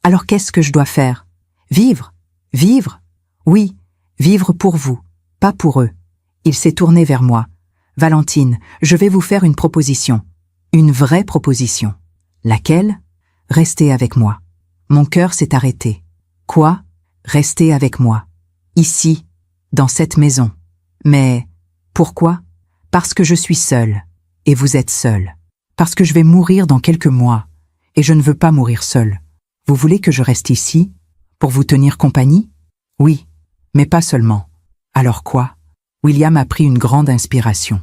Alors qu'est-ce que je dois faire? Vivre? Vivre? Oui, vivre pour vous, pas pour eux. Il s'est tourné vers moi. Valentine, je vais vous faire une proposition. Une vraie proposition. Laquelle? Restez avec moi. Mon cœur s'est arrêté. Quoi? Restez avec moi. Ici, dans cette maison. Mais pourquoi? Parce que je suis seule. Et vous êtes seule. Parce que je vais mourir dans quelques mois, et je ne veux pas mourir seule. Vous voulez que je reste ici, pour vous tenir compagnie? Oui, mais pas seulement. Alors quoi? William a pris une grande inspiration.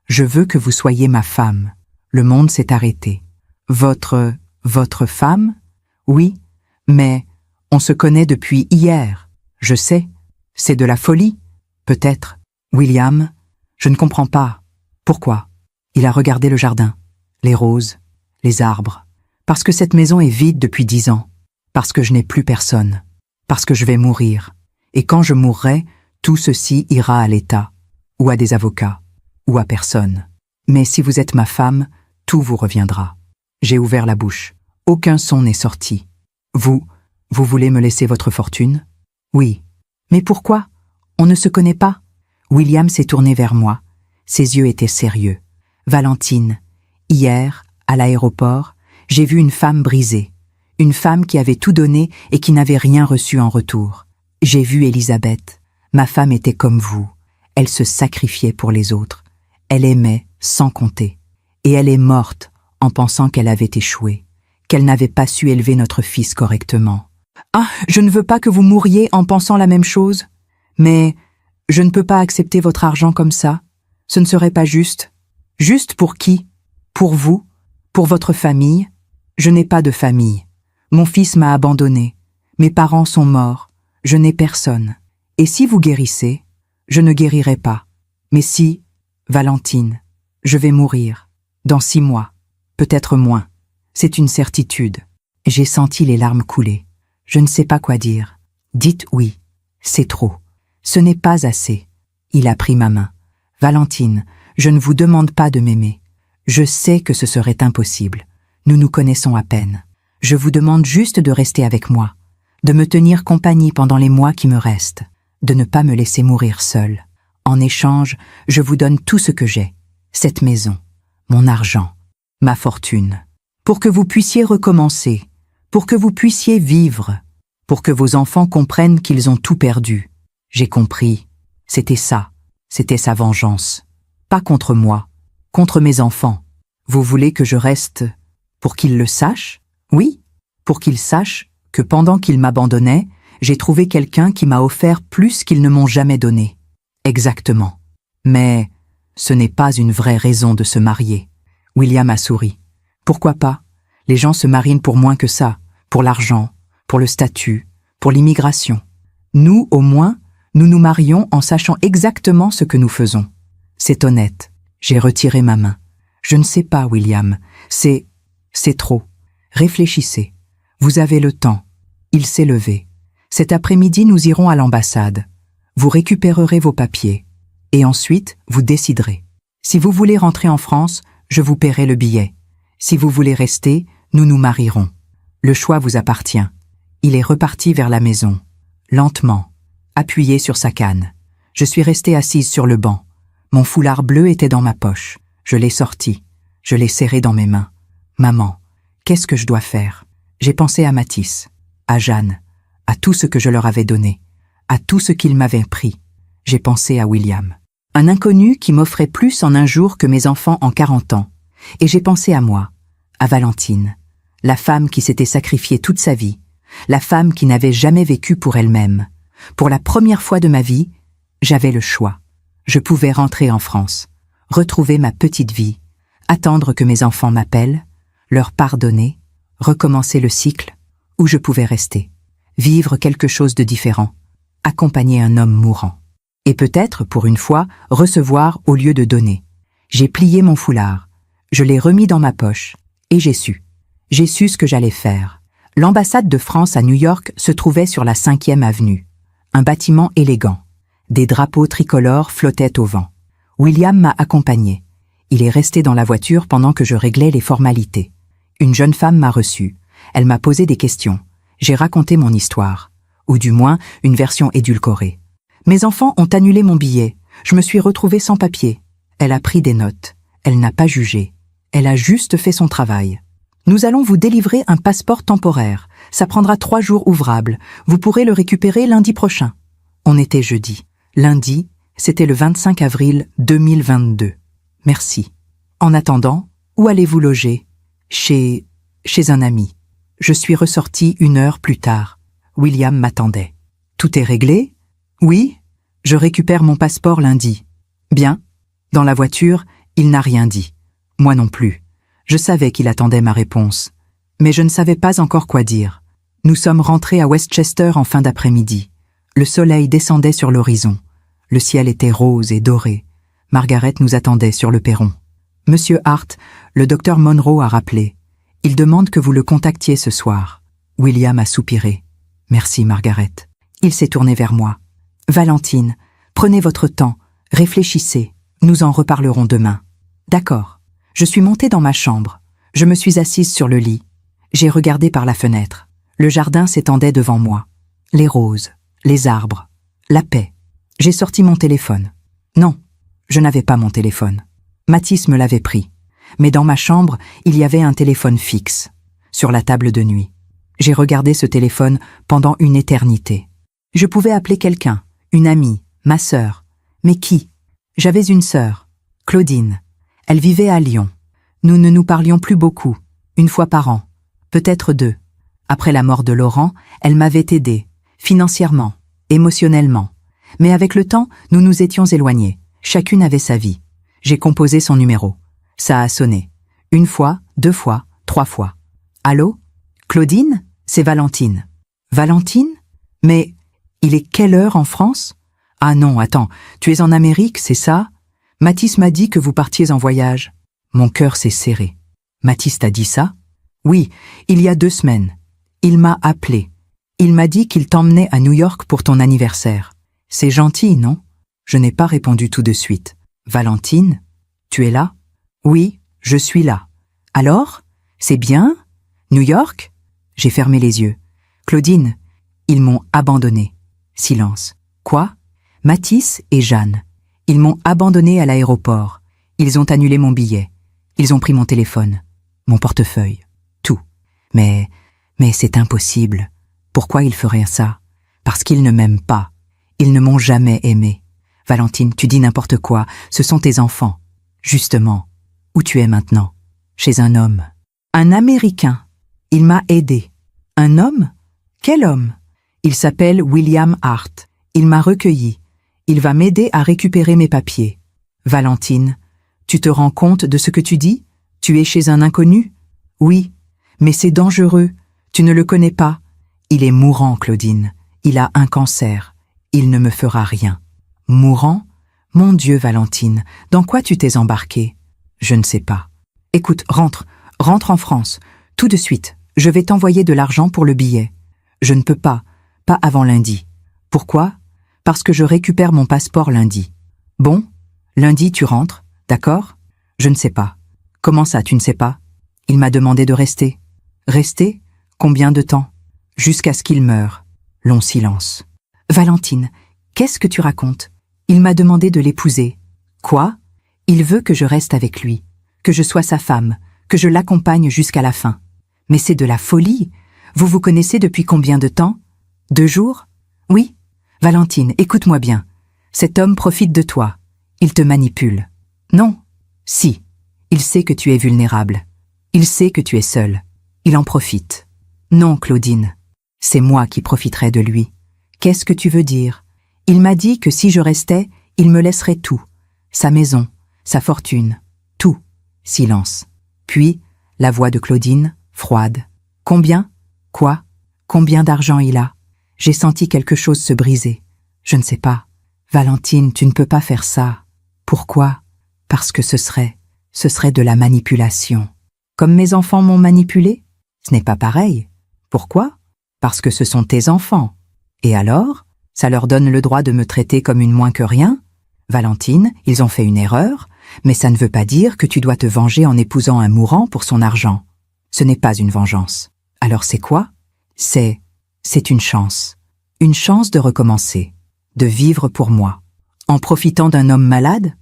Je veux que vous soyez ma femme. Le monde s'est arrêté. Votre femme? Oui, mais on se connaît depuis hier. Je sais, c'est de la folie. Peut-être. William, je ne comprends pas. Pourquoi? Il a regardé le jardin, les roses, les arbres. Parce que cette maison est vide depuis 10 ans. Parce que je n'ai plus personne. Parce que je vais mourir. Et quand je mourrai, tout ceci ira à l'État, ou à des avocats, ou à personne. Mais si vous êtes ma femme, tout vous reviendra. J'ai ouvert la bouche. Aucun son n'est sorti. Vous voulez me laisser votre fortune? Oui. Mais pourquoi? On ne se connaît pas. William s'est tourné vers moi. Ses yeux étaient sérieux. Valentine, hier, à l'aéroport, j'ai vu une femme brisée. Une femme qui avait tout donné et qui n'avait rien reçu en retour. J'ai vu Elisabeth. Ma femme était comme vous. Elle se sacrifiait pour les autres. Elle aimait sans compter. Et elle est morte en pensant qu'elle avait échoué, qu'elle n'avait pas su élever notre fils correctement. Ah, je ne veux pas que vous mouriez en pensant la même chose. Mais je ne peux pas accepter votre argent comme ça. Ce ne serait pas juste. Juste pour qui? Pour vous? Pour votre famille? Je n'ai pas de famille. Mon fils m'a abandonné. Mes parents sont morts. Je n'ai personne. Et si vous guérissez, je ne guérirai pas. Mais si, Valentine, je vais mourir. Dans 6 mois. Peut-être moins. C'est une certitude. J'ai senti les larmes couler. Je ne sais pas quoi dire. Dites oui. C'est trop. Ce n'est pas assez. Il a pris ma main. Valentine, je ne vous demande pas de m'aimer. Je sais que ce serait impossible. Nous nous connaissons à peine. Je vous demande juste de rester avec moi, de me tenir compagnie pendant les mois qui me restent, de ne pas me laisser mourir seule. En échange, je vous donne tout ce que j'ai, cette maison, mon argent, ma fortune, pour que vous puissiez recommencer, pour que vous puissiez vivre, pour que vos enfants comprennent qu'ils ont tout perdu. J'ai compris. C'était ça. C'était sa vengeance. Pas contre moi, contre mes enfants. Vous voulez que je reste pour qu'ils le sachent? Oui, pour qu'ils sachent que pendant qu'ils m'abandonnaient, j'ai trouvé quelqu'un qui m'a offert plus qu'ils ne m'ont jamais donné. Exactement. Mais ce n'est pas une vraie raison de se marier. William a souri. Pourquoi pas? Les gens se marient pour moins que ça, pour l'argent, pour le statut, pour l'immigration. Nous, au moins, nous nous marions en sachant exactement ce que nous faisons. C'est honnête. J'ai retiré ma main. Je ne sais pas, William. C'est trop. Réfléchissez. Vous avez le temps. Il s'est levé. Cet après-midi, nous irons à l'ambassade. Vous récupérerez vos papiers. Et ensuite, vous déciderez. Si vous voulez rentrer en France, je vous paierai le billet. Si vous voulez rester, nous nous marierons. Le choix vous appartient. Il est reparti vers la maison. Lentement. Appuyé sur sa canne. Je suis restée assise sur le banc. Mon foulard bleu était dans ma poche. Je l'ai sorti. Je l'ai serré dans mes mains. Maman, qu'est-ce que je dois faire? J'ai pensé à Mathis, à Jeanne, à tout ce que je leur avais donné, à tout ce qu'ils m'avaient pris. J'ai pensé à William. Un inconnu qui m'offrait plus en un jour que mes enfants en 40 ans. Et j'ai pensé à moi, à Valentine, la femme qui s'était sacrifiée toute sa vie, la femme qui n'avait jamais vécu pour elle-même. Pour la première fois de ma vie, j'avais le choix. Je pouvais rentrer en France, retrouver ma petite vie, attendre que mes enfants m'appellent, leur pardonner, recommencer le cycle, ou je pouvais rester, vivre quelque chose de différent, accompagner un homme mourant. Et peut-être, pour une fois, recevoir au lieu de donner. J'ai plié mon foulard, je l'ai remis dans ma poche, et j'ai su. J'ai su ce que j'allais faire. L'ambassade de France à New York se trouvait sur la 5e avenue. Un bâtiment élégant. Des drapeaux tricolores flottaient au vent. William m'a accompagné. Il est resté dans la voiture pendant que je réglais les formalités. Une jeune femme m'a reçu. Elle m'a posé des questions. J'ai raconté mon histoire. Ou du moins, une version édulcorée. Mes enfants ont annulé mon billet. Je me suis retrouvée sans papier. Elle a pris des notes. Elle n'a pas jugé. Elle a juste fait son travail. Nous allons vous délivrer un passeport temporaire. Ça prendra 3 jours ouvrables. Vous pourrez le récupérer lundi prochain. On était jeudi. Lundi, c'était le 25 avril 2022. Merci. En attendant, Où allez-vous loger? Chez un ami. Je suis ressorti 1 heure plus tard. William m'attendait. Tout est réglé? Oui. Je récupère mon passeport lundi. Bien. Dans la voiture, il n'a rien dit. Moi non plus. Je savais qu'il attendait ma réponse. Mais je ne savais pas encore quoi dire. Nous sommes rentrés à Westchester en fin d'après-midi. Le soleil descendait sur l'horizon. Le ciel était rose et doré. Margaret nous attendait sur le perron. Monsieur Hart, le docteur Monroe a rappelé. Il demande que vous le contactiez ce soir. William a soupiré. Merci, Margaret. Il s'est tourné vers moi. Valentine, prenez votre temps, réfléchissez. Nous en reparlerons demain. D'accord. Je suis montée dans ma chambre. Je me suis assise sur le lit. J'ai regardé par la fenêtre. Le jardin s'étendait devant moi. Les roses, les arbres, la paix. J'ai sorti mon téléphone. Non, je n'avais pas mon téléphone. Mathis me l'avait pris. Mais dans ma chambre, il y avait un téléphone fixe, sur la table de nuit. J'ai regardé ce téléphone pendant une éternité. Je pouvais appeler quelqu'un, une amie, ma sœur. Mais qui? J'avais une sœur, Claudine. Elle vivait à Lyon. Nous ne nous parlions plus beaucoup, 1 fois par an, peut-être 2. Après la mort de Laurent, elle m'avait aidé, financièrement, émotionnellement. Mais avec le temps, nous nous étions éloignés. Chacune avait sa vie. J'ai composé son numéro. Ça a sonné. 1 fois, 2 fois, 3 fois. Allô? Claudine? C'est Valentine. Valentine? Mais il est quelle heure en France? Ah non, attends, tu es en Amérique, c'est ça? Mathis m'a dit que vous partiez en voyage. Mon cœur s'est serré. Mathis t'a dit ça? Oui, il y a 2 semaines. Il m'a appelé. Il m'a dit qu'il t'emmenait à New York pour ton anniversaire. C'est gentil, non? Je n'ai pas répondu tout de suite. Valentine? Tu es là? Oui, je suis là. Alors? C'est bien? New York? J'ai fermé les yeux. Claudine, ils m'ont abandonné. Silence. Quoi? Mathis et Jeanne. Ils m'ont abandonné à l'aéroport. Ils ont annulé mon billet. Ils ont pris mon téléphone, mon portefeuille, tout. Mais c'est impossible. Pourquoi ils feraient ça? Parce qu'ils ne m'aiment pas. Ils ne m'ont jamais aimé. Valentine, tu dis n'importe quoi. Ce sont tes enfants. Justement. Où tu es maintenant? Chez un homme. Un Américain. Il m'a aidé. Un homme? Quel homme? Il s'appelle William Hart. Il m'a recueilli. Il va m'aider à récupérer mes papiers. Valentine, tu te rends compte de ce que tu dis? Tu es chez un inconnu? Oui, mais c'est dangereux. Tu ne le connais pas. Il est mourant, Claudine. Il a un cancer. Il ne me fera rien. Mourant? Mon Dieu, Valentine, dans quoi tu t'es embarquée? Je ne sais pas. Écoute, rentre en France, tout de suite. Je vais t'envoyer de l'argent pour le billet. Je ne peux pas avant lundi. Pourquoi? Parce que je récupère mon passeport lundi. Bon, lundi tu rentres, d'accord? Je ne sais pas. Comment ça, tu ne sais pas? Il m'a demandé de rester. Rester? Combien de temps? Jusqu'à ce qu'il meure. Long silence. Valentine, qu'est-ce que tu racontes? Il m'a demandé de l'épouser. Quoi? Il veut que je reste avec lui, que je sois sa femme, que je l'accompagne jusqu'à la fin. Mais c'est de la folie. Vous vous connaissez depuis combien de temps? 2 jours? Oui. Valentine, écoute-moi bien. Cet homme profite de toi. Il te manipule. Non. Si. Il sait que tu es vulnérable. Il sait que tu es seule. Il en profite. Non, Claudine. C'est moi qui profiterai de lui. Qu'est-ce que tu veux dire? Il m'a dit que si je restais, il me laisserait tout. Sa maison, sa fortune, tout. Silence. Puis, la voix de Claudine, froide. Combien? Quoi? Combien d'argent il a? J'ai senti quelque chose se briser. Je ne sais pas. Valentine, tu ne peux pas faire ça. Pourquoi? Parce que ce serait de la manipulation. Comme mes enfants m'ont manipulé? Ce n'est pas pareil. Pourquoi? Parce que ce sont tes enfants. Et alors? Ça leur donne le droit de me traiter comme une moins que rien? Valentine, ils ont fait une erreur, mais ça ne veut pas dire que tu dois te venger en épousant un mourant pour son argent. Ce n'est pas une vengeance. Alors c'est quoi? C'est une chance. Une chance de recommencer, de vivre pour moi. En profitant d'un homme malade?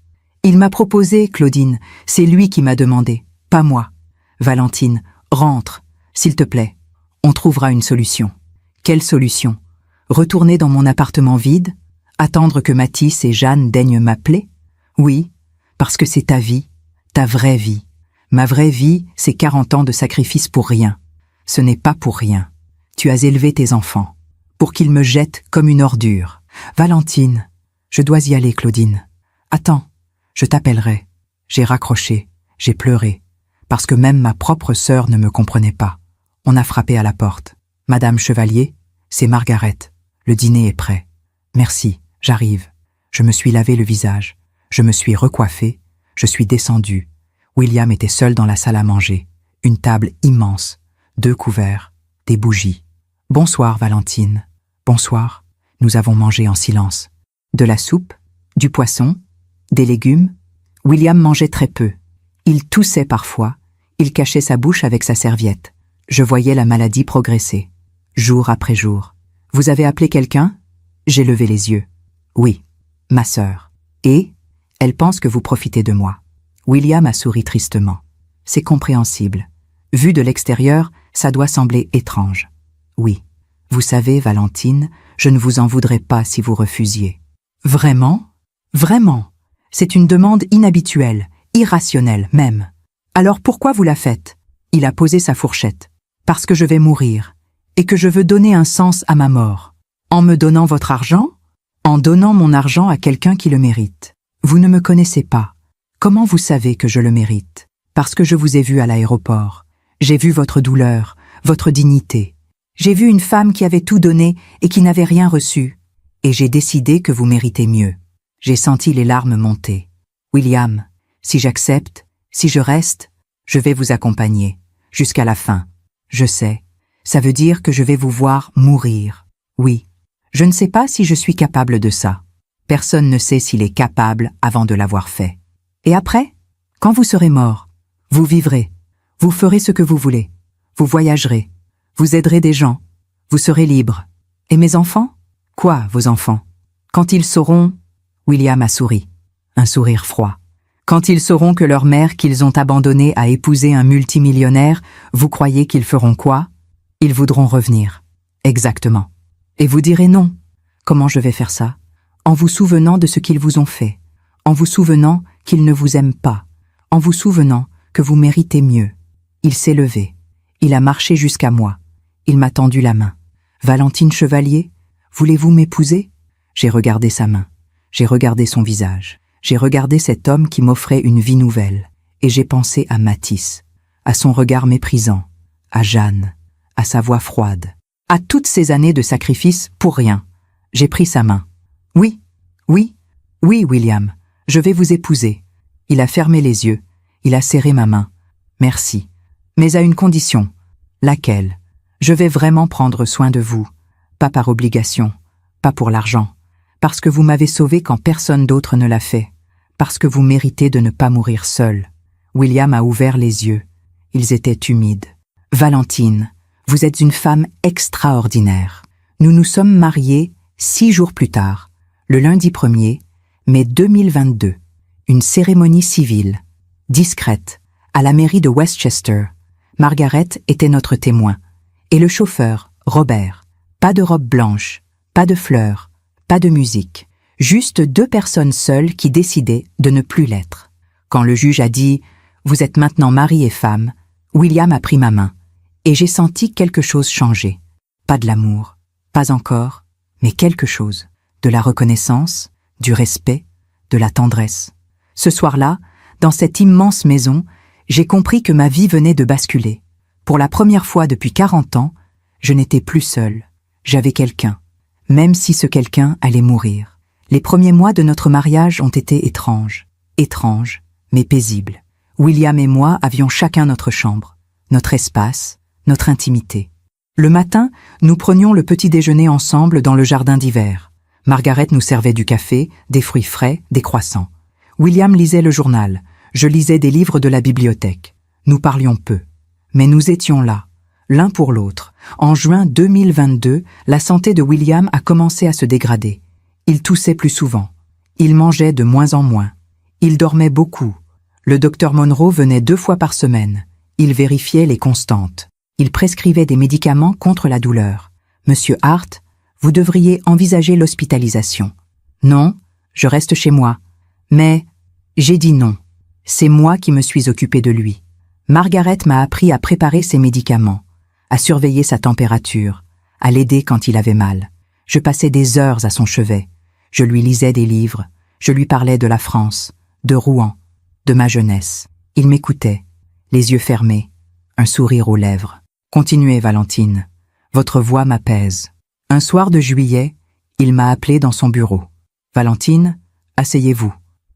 Il m'a proposé, Claudine, c'est lui qui m'a demandé, pas moi. Valentine, rentre, s'il te plaît. On trouvera une solution. Quelle solution? Retourner dans mon appartement vide? Attendre que Mathis et Jeanne daignent m'appeler? Oui, parce que c'est ta vie, ta vraie vie. Ma vraie vie, c'est 40 ans de sacrifice pour rien. Ce n'est pas pour rien. Tu as élevé tes enfants, pour qu'ils me jettent comme une ordure. Valentine, je dois y aller, Claudine. Attends, je t'appellerai. J'ai raccroché, j'ai pleuré, parce que même ma propre sœur ne me comprenait pas. On a frappé à la porte. Madame Chevalier, c'est Margaret. Le dîner est prêt. Merci, j'arrive. Je me suis lavé le visage. Je me suis recoiffé. Je suis descendu. William était seul dans la salle à manger. Une table immense. 2 couverts. Des bougies. Bonsoir, Valentine. Bonsoir. Nous avons mangé en silence. De la soupe, du poisson, des légumes. William mangeait très peu. Il toussait parfois. Il cachait sa bouche avec sa serviette. Je voyais la maladie progresser. Jour après jour. Vous avez appelé quelqu'un? J'ai levé les yeux. Oui, ma sœur. Et elle pense que vous profitez de moi. William a souri tristement. C'est compréhensible. Vu de l'extérieur, ça doit sembler étrange. Oui. Vous savez, Valentine, je ne vous en voudrais pas si vous refusiez. Vraiment? Vraiment. C'est une demande inhabituelle, irrationnelle même. Alors pourquoi vous la faites? Il a posé sa fourchette. Parce que je vais mourir, et que je veux donner un sens à ma mort. En me donnant votre argent? En donnant mon argent à quelqu'un qui le mérite. Vous ne me connaissez pas. Comment vous savez que je le mérite? Parce que je vous ai vu à l'aéroport. J'ai vu votre douleur, votre dignité. J'ai vu une femme qui avait tout donné et qui n'avait rien reçu. Et j'ai décidé que vous méritez mieux. J'ai senti les larmes monter. William, si j'accepte, si je reste, je vais vous accompagner, jusqu'à la fin. Je sais, ça veut dire que je vais vous voir mourir. Oui, je ne sais pas si je suis capable de ça. Personne ne sait s'il est capable avant de l'avoir fait. Et après, quand vous serez mort, vous vivrez, vous ferez ce que vous voulez, vous voyagerez, vous aiderez des gens, vous serez libre. Et mes enfants? Quoi, vos enfants? Quand ils sauront... William a souri, un sourire froid. Quand ils sauront que leur mère qu'ils ont abandonnée a épousé un multimillionnaire, vous croyez qu'ils feront quoi? Ils voudront revenir. Exactement. Et vous direz non. Comment je vais faire ça? En vous souvenant de ce qu'ils vous ont fait, en vous souvenant qu'ils ne vous aiment pas, en vous souvenant que vous méritez mieux. Il s'est levé. Il a marché jusqu'à moi. Il m'a tendu la main. Valentine Chevalier, voulez-vous m'épouser? J'ai regardé sa main. J'ai regardé son visage. J'ai regardé cet homme qui m'offrait une vie nouvelle. Et j'ai pensé à Mathis, à son regard méprisant, à Jeanne, à sa voix froide, à toutes ces années de sacrifice pour rien. J'ai pris sa main. Oui, oui, oui, William, je vais vous épouser. Il a fermé les yeux. Il a serré ma main. Merci. Mais à une condition. Laquelle? Je vais vraiment prendre soin de vous. Pas par obligation, pas pour l'argent. Parce que vous m'avez sauvé quand personne d'autre ne l'a fait. Parce que vous méritez de ne pas mourir seul. William a ouvert les yeux. Ils étaient humides. Valentine, vous êtes une femme extraordinaire. Nous nous sommes mariés 6 jours plus tard, le lundi 1er, mai 2022. Une cérémonie civile, discrète, à la mairie de Westchester. Margaret était notre témoin. Et le chauffeur, Robert. Pas de robe blanche, pas de fleurs, pas de musique. Juste 2 personnes seules qui décidaient de ne plus l'être. Quand le juge a dit « Vous êtes maintenant mari et femme », William a pris ma main. Et j'ai senti quelque chose changer. Pas de l'amour, pas encore, mais quelque chose. De la reconnaissance, du respect, de la tendresse. Ce soir-là, dans cette immense maison, j'ai compris que ma vie venait de basculer. Pour la première fois depuis 40 ans, je n'étais plus seule. J'avais quelqu'un, même si ce quelqu'un allait mourir. Les premiers mois de notre mariage ont été étranges, mais paisibles. William et moi avions chacun notre chambre, notre espace, notre intimité. Le matin, nous prenions le petit déjeuner ensemble dans le jardin d'hiver. Margaret nous servait du café, des fruits frais, des croissants. William lisait le journal. Je lisais des livres de la bibliothèque. Nous parlions peu. Mais nous étions là, l'un pour l'autre. En juin 2022, la santé de William a commencé à se dégrader. Il toussait plus souvent. Il mangeait de moins en moins. Il dormait beaucoup. Le docteur Monroe venait 2 fois par semaine. Il vérifiait les constantes. Il prescrivait des médicaments contre la douleur. Monsieur Hart, vous devriez envisager l'hospitalisation. Non, je reste chez moi. Mais j'ai dit non. C'est moi qui me suis occupée de lui. Margaret m'a appris à préparer ses médicaments, à surveiller sa température, à l'aider quand il avait mal. Je passais des heures à son chevet. Je lui lisais des livres. Je lui parlais de la France, de Rouen, de ma jeunesse. Il m'écoutait, les yeux fermés, un sourire aux lèvres. « Continuez, Valentine. Votre voix m'apaise. » Un soir de juillet, il m'a appelé dans son bureau. « Valentine, asseyez-vous. »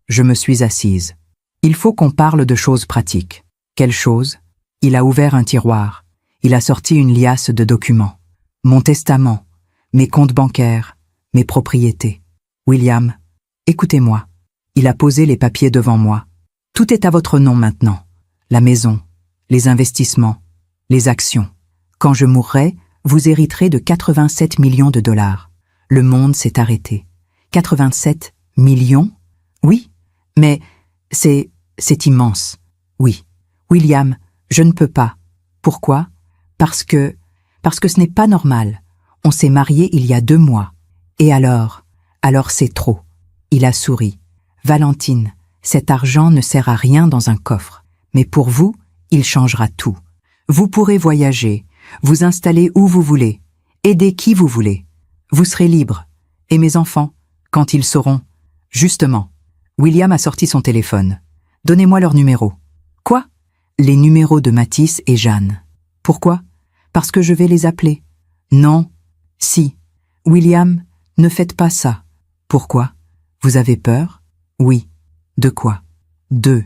Je me suis assise. « Il faut qu'on parle de choses pratiques. » « Quelle chose ?» Il a ouvert un tiroir. Il a sorti une liasse de documents. Mon testament, mes comptes bancaires, mes propriétés. « William, écoutez-moi. » Il a posé les papiers devant moi. « Tout est à votre nom maintenant. La maison, les investissements, les actions. Quand je mourrai, vous hériterez de 87 millions de dollars. » Le monde s'est arrêté. 87 millions? Oui, mais c'est immense. Oui. William, je ne peux pas. Pourquoi? Parce que ce n'est pas normal. On s'est mariés il y a 2 mois. Et alors c'est trop. Il a souri. Valentine, cet argent ne sert à rien dans un coffre. Mais pour vous, il changera tout. Vous pourrez voyager, vous installer où vous voulez, aider qui vous voulez. Vous serez libre. Et mes enfants, quand ils sauront? Justement, William a sorti son téléphone. Donnez-moi leur numéro. Quoi? Les numéros de Mathis et Jeanne. Pourquoi? Parce que je vais les appeler. Non. Si. William, ne faites pas ça. Pourquoi? Vous avez peur? Oui. De quoi? De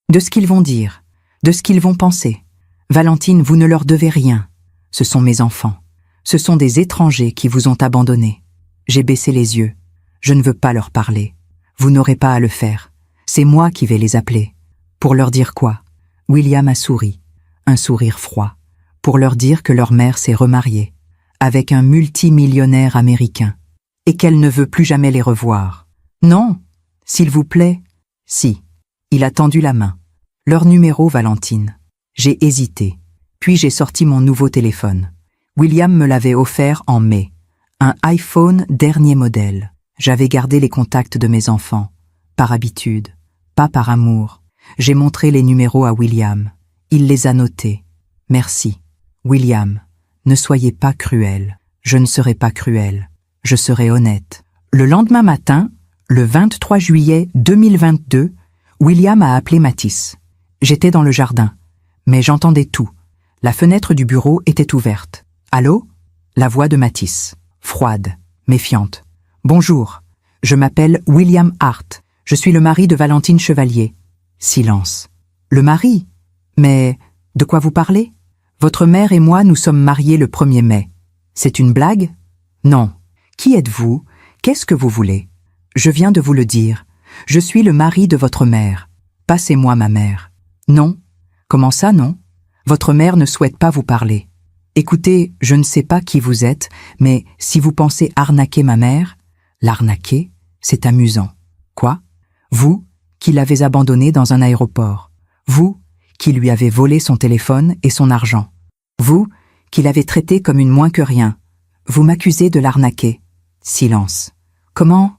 ce qu'ils vont dire, de ce qu'ils vont penser. Valentine, vous ne leur devez rien. Ce sont mes enfants. Ce sont des étrangers qui vous ont abandonné. J'ai baissé les yeux. Je ne veux pas leur parler. Vous n'aurez pas à le faire. C'est moi qui vais les appeler. Pour leur dire quoi? William a souri, un sourire froid, pour leur dire que leur mère s'est remariée, avec un multimillionnaire américain, et qu'elle ne veut plus jamais les revoir. Non, s'il vous plaît. Si. Il a tendu la main. Leur numéro, Valentine. J'ai hésité, puis j'ai sorti mon nouveau téléphone. William me l'avait offert en mai. Un iPhone dernier modèle. J'avais gardé les contacts de mes enfants, par habitude, pas par amour. J'ai montré les numéros à William. Il les a notés. Merci. William, ne soyez pas cruel. Je ne serai pas cruel. Je serai honnête. Le lendemain matin, le 23 juillet 2022, William a appelé Mathis. J'étais dans le jardin, mais j'entendais tout. La fenêtre du bureau était ouverte. Allô? La voix de Mathis, froide, méfiante. Bonjour, je m'appelle William Hart. Je suis le mari de Valentine Chevalier. Silence. Le mari? Mais de quoi vous parlez? Votre mère et moi nous sommes mariés le 1er mai. C'est une blague? Non. Qui êtes-vous? Qu'est-ce que vous voulez? Je viens de vous le dire. Je suis le mari de votre mère. Passez-moi ma mère. Non. Comment ça, non? Votre mère ne souhaite pas vous parler. Écoutez, je ne sais pas qui vous êtes, mais si vous pensez arnaquer ma mère, l'arnaquer, c'est amusant. Quoi? Vous, qui l'avez abandonné dans un aéroport. Vous, qui lui avez volé son téléphone et son argent. Vous, qui l'avez traité comme une moins que rien. Vous m'accusez de l'arnaquer. Silence. Comment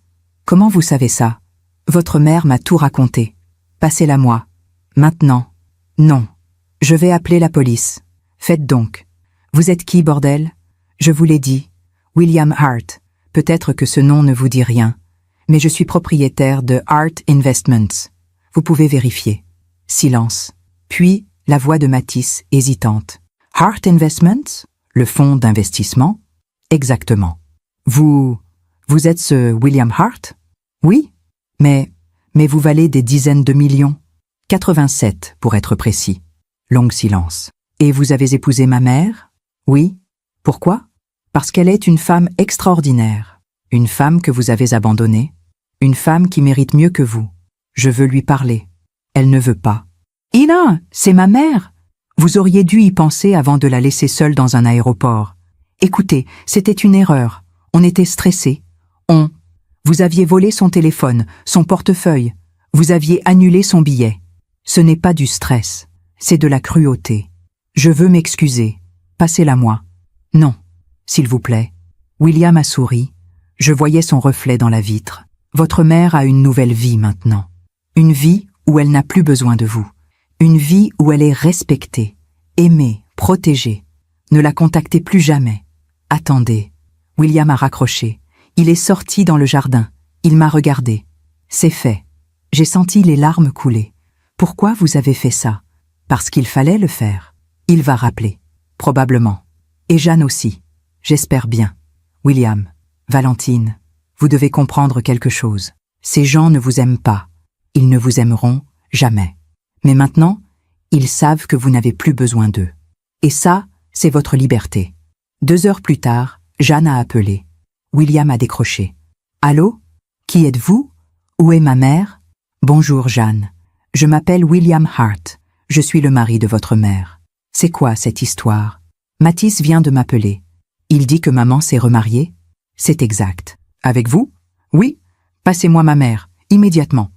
vous savez ça? Votre mère m'a tout raconté. Passez-la moi. Maintenant. Non. Je vais appeler la police. Faites donc. Vous êtes qui, bordel? Je vous l'ai dit. William Hart. Peut-être que ce nom ne vous dit rien. Mais je suis propriétaire de Hart Investments. Vous pouvez vérifier. Silence. Puis, la voix de Mathis, hésitante. Hart Investments? Le fonds d'investissement? Exactement. Vous êtes ce William Hart? Oui. Mais vous valez des dizaines de millions. 87, pour être précis. Long silence. Et vous avez épousé ma mère? Oui. Pourquoi? Parce qu'elle est une femme extraordinaire. Une femme que vous avez abandonnée. Une femme qui mérite mieux que vous. Je veux lui parler. Elle ne veut pas. Ina, c'est ma mère. Vous auriez dû y penser avant de la laisser seule dans un aéroport. Écoutez, c'était une erreur. On était stressés. Vous aviez volé son téléphone, son portefeuille. Vous aviez annulé son billet. Ce n'est pas du stress. C'est de la cruauté. Je veux m'excuser. Passez-la moi. Non. S'il vous plaît. William a souri. Je voyais son reflet dans la vitre. Votre mère a une nouvelle vie maintenant. Une vie où elle n'a plus besoin de vous. Une vie où elle est respectée, aimée, protégée. Ne la contactez plus jamais. Attendez. William a raccroché. Il est sorti dans le jardin. Il m'a regardé. C'est fait. J'ai senti les larmes couler. Pourquoi vous avez fait ça? Parce qu'il fallait le faire. Il va rappeler. Probablement. Et Jeanne aussi. J'espère bien. William, Valentine, vous devez comprendre quelque chose. Ces gens ne vous aiment pas. Ils ne vous aimeront jamais. Mais maintenant, ils savent que vous n'avez plus besoin d'eux. Et ça, c'est votre liberté. 2 heures plus tard, Jeanne a appelé. William a décroché. Allô? Qui êtes-vous? Où est ma mère? Bonjour Jeanne. Je m'appelle William Hart. Je suis le mari de votre mère. C'est quoi cette histoire? Mathis vient de m'appeler. Il dit que maman s'est remariée? C'est exact. Avec vous? Oui. Passez-moi ma mère, immédiatement.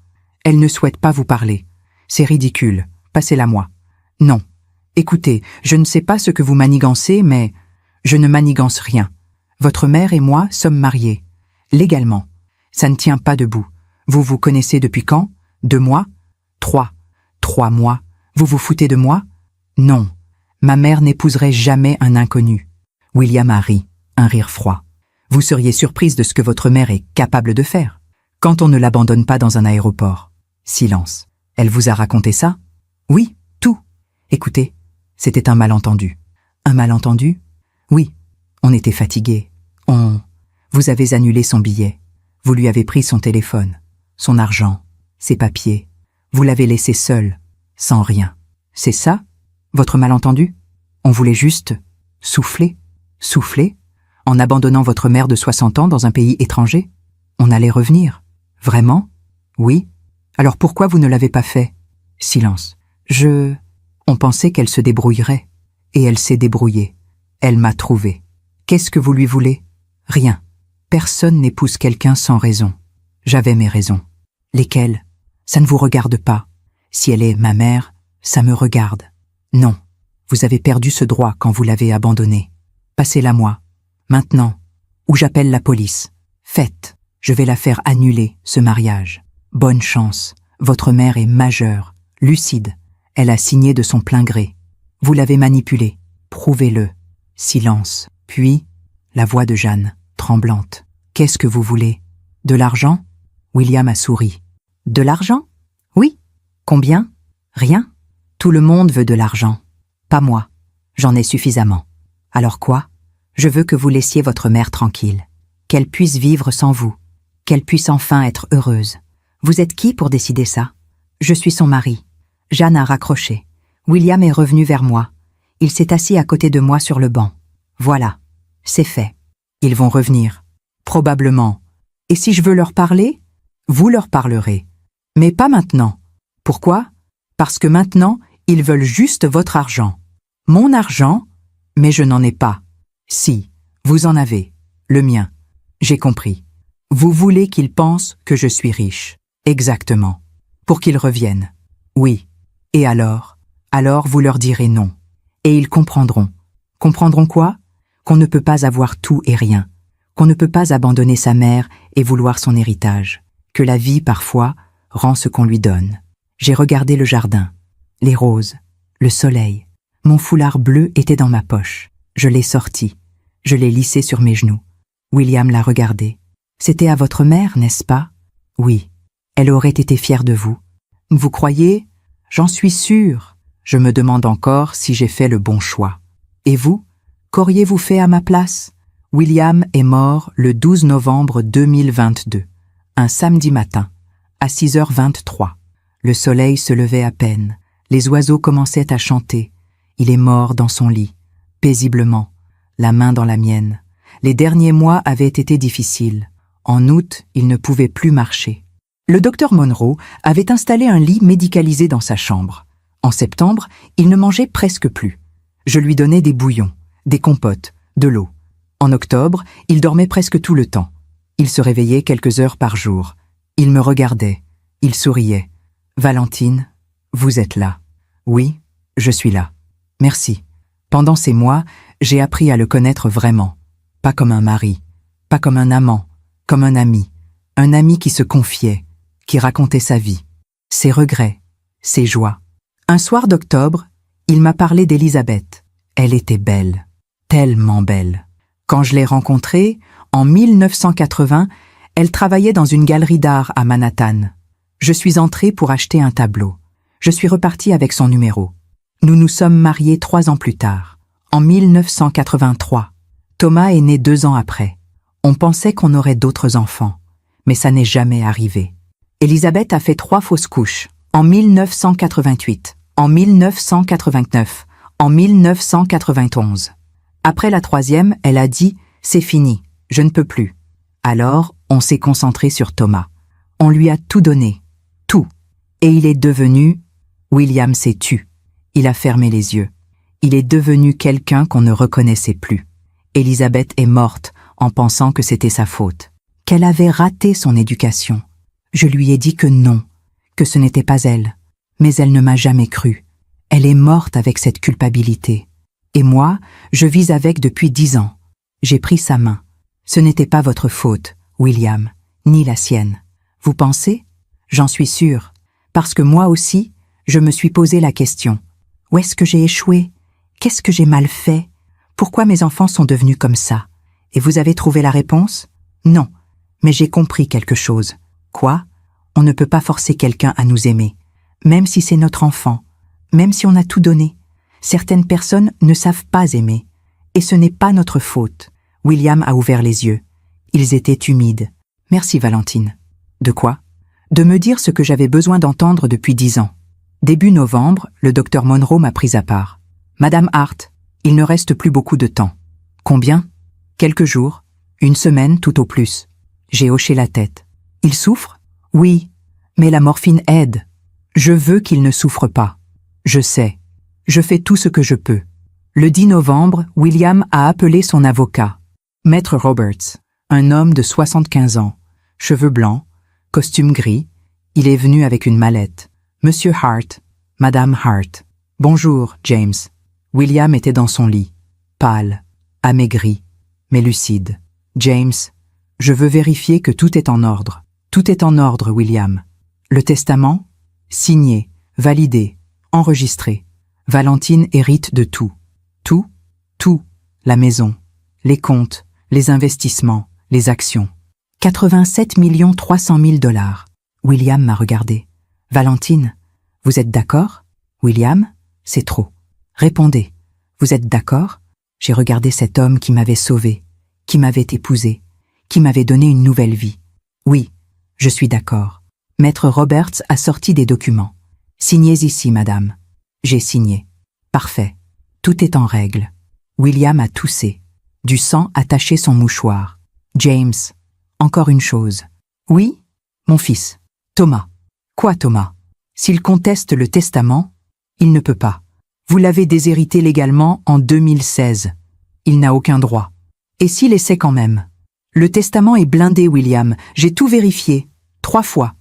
Elle ne souhaite pas vous parler. C'est ridicule. Passez-la moi. Non. Écoutez, je ne sais pas ce que vous manigancez, mais je ne manigance rien. Votre mère et moi sommes mariés. Légalement. Ça ne tient pas debout. Vous vous connaissez depuis quand? 2 mois? 3. 3 mois. Vous vous foutez de moi? Non. Ma mère n'épouserait jamais un inconnu. William a ri, un rire froid. Vous seriez surprise de ce que votre mère est capable de faire. Quand on ne l'abandonne pas dans un aéroport. Silence. Elle vous a raconté ça? Oui, tout. Écoutez, c'était un malentendu. Un malentendu? Oui. On était fatigués. Vous avez annulé son billet. Vous lui avez pris son téléphone, son argent, ses papiers. Vous l'avez laissé seul, sans rien. C'est ça, votre malentendu? On voulait juste souffler? Souffler? En abandonnant votre mère de 60 ans dans un pays étranger? On allait revenir. Vraiment? Oui. Alors pourquoi vous ne l'avez pas fait? Silence. On pensait qu'elle se débrouillerait. Et elle s'est débrouillée. Elle m'a trouvé. Qu'est-ce que vous lui voulez? Rien. Personne n'épouse quelqu'un sans raison. J'avais mes raisons. Lesquelles? Ça ne vous regarde pas. Si elle est ma mère, ça me regarde. Non. Vous avez perdu ce droit quand vous l'avez abandonnée. Passez-la moi. Maintenant. Ou j'appelle la police. Faites. Je vais la faire annuler, ce mariage. Bonne chance. Votre mère est majeure, lucide. Elle a signé de son plein gré. Vous l'avez manipulée. Prouvez-le. Silence. Puis, la voix de Jeanne, tremblante. Qu'est-ce que vous voulez? De l'argent? William a souri. De l'argent? Oui. Combien? Rien. Tout le monde veut de l'argent. Pas moi. J'en ai suffisamment. Alors quoi? Je veux que vous laissiez votre mère tranquille. Qu'elle puisse vivre sans vous. Qu'elle puisse enfin être heureuse. Vous êtes qui pour décider ça? Je suis son mari. Jeanne a raccroché. William est revenu vers moi. Il s'est assis à côté de moi sur le banc. Voilà. C'est fait. Ils vont revenir. Probablement. Et si je veux leur parler? Vous leur parlerez. Mais pas maintenant. Pourquoi? Parce que maintenant, ils veulent juste votre argent. Mon argent? Mais je n'en ai pas. Si, vous en avez. Le mien. J'ai compris. Vous voulez qu'ils pensent que je suis riche. Exactement. Pour qu'ils reviennent. Oui. Et alors? Alors vous leur direz non. Et ils comprendront. Comprendront quoi? Qu'on ne peut pas avoir tout et rien. Qu'on ne peut pas abandonner sa mère et vouloir son héritage. Que la vie, parfois, rend ce qu'on lui donne. J'ai regardé le jardin. Les roses. Le soleil. Mon foulard bleu était dans ma poche. Je l'ai sorti. Je l'ai lissé sur mes genoux. William l'a regardé. C'était à votre mère, n'est-ce pas? Oui. Elle aurait été fière de vous. Vous croyez? J'en suis sûre. Je me demande encore si j'ai fait le bon choix. Et vous? Qu'auriez-vous fait à ma place? William est mort le 12 novembre 2022, un samedi matin, à 6h23. Le soleil se levait à peine. Les oiseaux commençaient à chanter. Il est mort dans son lit, paisiblement, la main dans la mienne. Les derniers mois avaient été difficiles. En août, il ne pouvait plus marcher. Le docteur Monroe avait installé un lit médicalisé dans sa chambre. En septembre, il ne mangeait presque plus. Je lui donnais des bouillons, des compotes, de l'eau. En octobre, il dormait presque tout le temps. Il se réveillait quelques heures par jour. Il me regardait. Il souriait. « Valentine, vous êtes là. » « Oui, je suis là. Merci. » Pendant ces mois, j'ai appris à le connaître vraiment. Pas comme un mari, pas comme un amant, comme un ami. Un ami qui se confiait, qui racontait sa vie, ses regrets, ses joies. Un soir d'octobre, il m'a parlé d'Elisabeth. Elle était belle, tellement belle. Quand je l'ai rencontrée, en 1980, elle travaillait dans une galerie d'art à Manhattan. Je suis entrée pour acheter un tableau. Je suis repartie avec son numéro. Nous nous sommes mariés 3 ans plus tard, en 1983. Thomas est né 2 ans après. On pensait qu'on aurait d'autres enfants, mais ça n'est jamais arrivé. Elisabeth a fait 3 fausses couches, en 1988, en 1989, en 1991. Après la 3e, elle a dit « c'est fini, je ne peux plus ». Alors, on s'est concentré sur Thomas. On lui a tout donné, tout. Et il est devenu... William s'est tu. Il a fermé les yeux. Il est devenu quelqu'un qu'on ne reconnaissait plus. Elisabeth est morte en pensant que c'était sa faute, qu'elle avait raté son éducation. Je lui ai dit que non, que ce n'était pas elle. Mais elle ne m'a jamais cru. Elle est morte avec cette culpabilité. Et moi, je vis avec depuis 10 ans. J'ai pris sa main. Ce n'était pas votre faute, William, ni la sienne. Vous pensez? J'en suis sûre. Parce que moi aussi, je me suis posé la question. Où est-ce que j'ai échoué? Qu'est-ce que j'ai mal fait? Pourquoi mes enfants sont devenus comme ça? Et vous avez trouvé la réponse? Non, mais j'ai compris quelque chose. Quoi? On ne peut pas forcer quelqu'un à nous aimer, même si c'est notre enfant, même si on a tout donné. Certaines personnes ne savent pas aimer, et ce n'est pas notre faute. William a ouvert les yeux. Ils étaient humides. Merci, Valentine. De quoi? De me dire ce que j'avais besoin d'entendre depuis 10 ans. Début novembre, le docteur Monroe m'a pris à part. Madame Hart, il ne reste plus beaucoup de temps. Combien? Quelques jours, 1 semaine tout au plus. J'ai hoché la tête. Il souffre? Oui, mais la morphine aide. Je veux qu'il ne souffre pas. Je sais. Je fais tout ce que je peux. Le 10 novembre, William a appelé son avocat. Maître Roberts, un homme de 75 ans, cheveux blancs, costume gris, il est venu avec une mallette. Monsieur Hart, Madame Hart. Bonjour, James. William était dans son lit, pâle, amaigri, mais lucide. James, je veux vérifier que tout est en ordre. Tout est en ordre, William. Le testament? Signé, validé, enregistré. Valentine hérite de tout. Tout? Tout. La maison, les comptes, les investissements, les actions. 87 300 000 $. William m'a regardé. Valentine, vous êtes d'accord? William, c'est trop. Répondez. Vous êtes d'accord? J'ai regardé cet homme qui m'avait sauvé, qui m'avait épousé, qui m'avait donné une nouvelle vie. Oui, je suis d'accord. Maître Roberts a sorti des documents. Signez ici, madame. J'ai signé. Parfait. Tout est en règle. William a toussé. Du sang a taché son mouchoir. James, encore une chose. Oui? Mon fils. Thomas. Quoi, Thomas? S'il conteste le testament, il ne peut pas. Vous l'avez déshérité légalement en 2016. Il n'a aucun droit. Et s'il essaie quand même? Le testament est blindé, William. J'ai tout vérifié. 3 fois.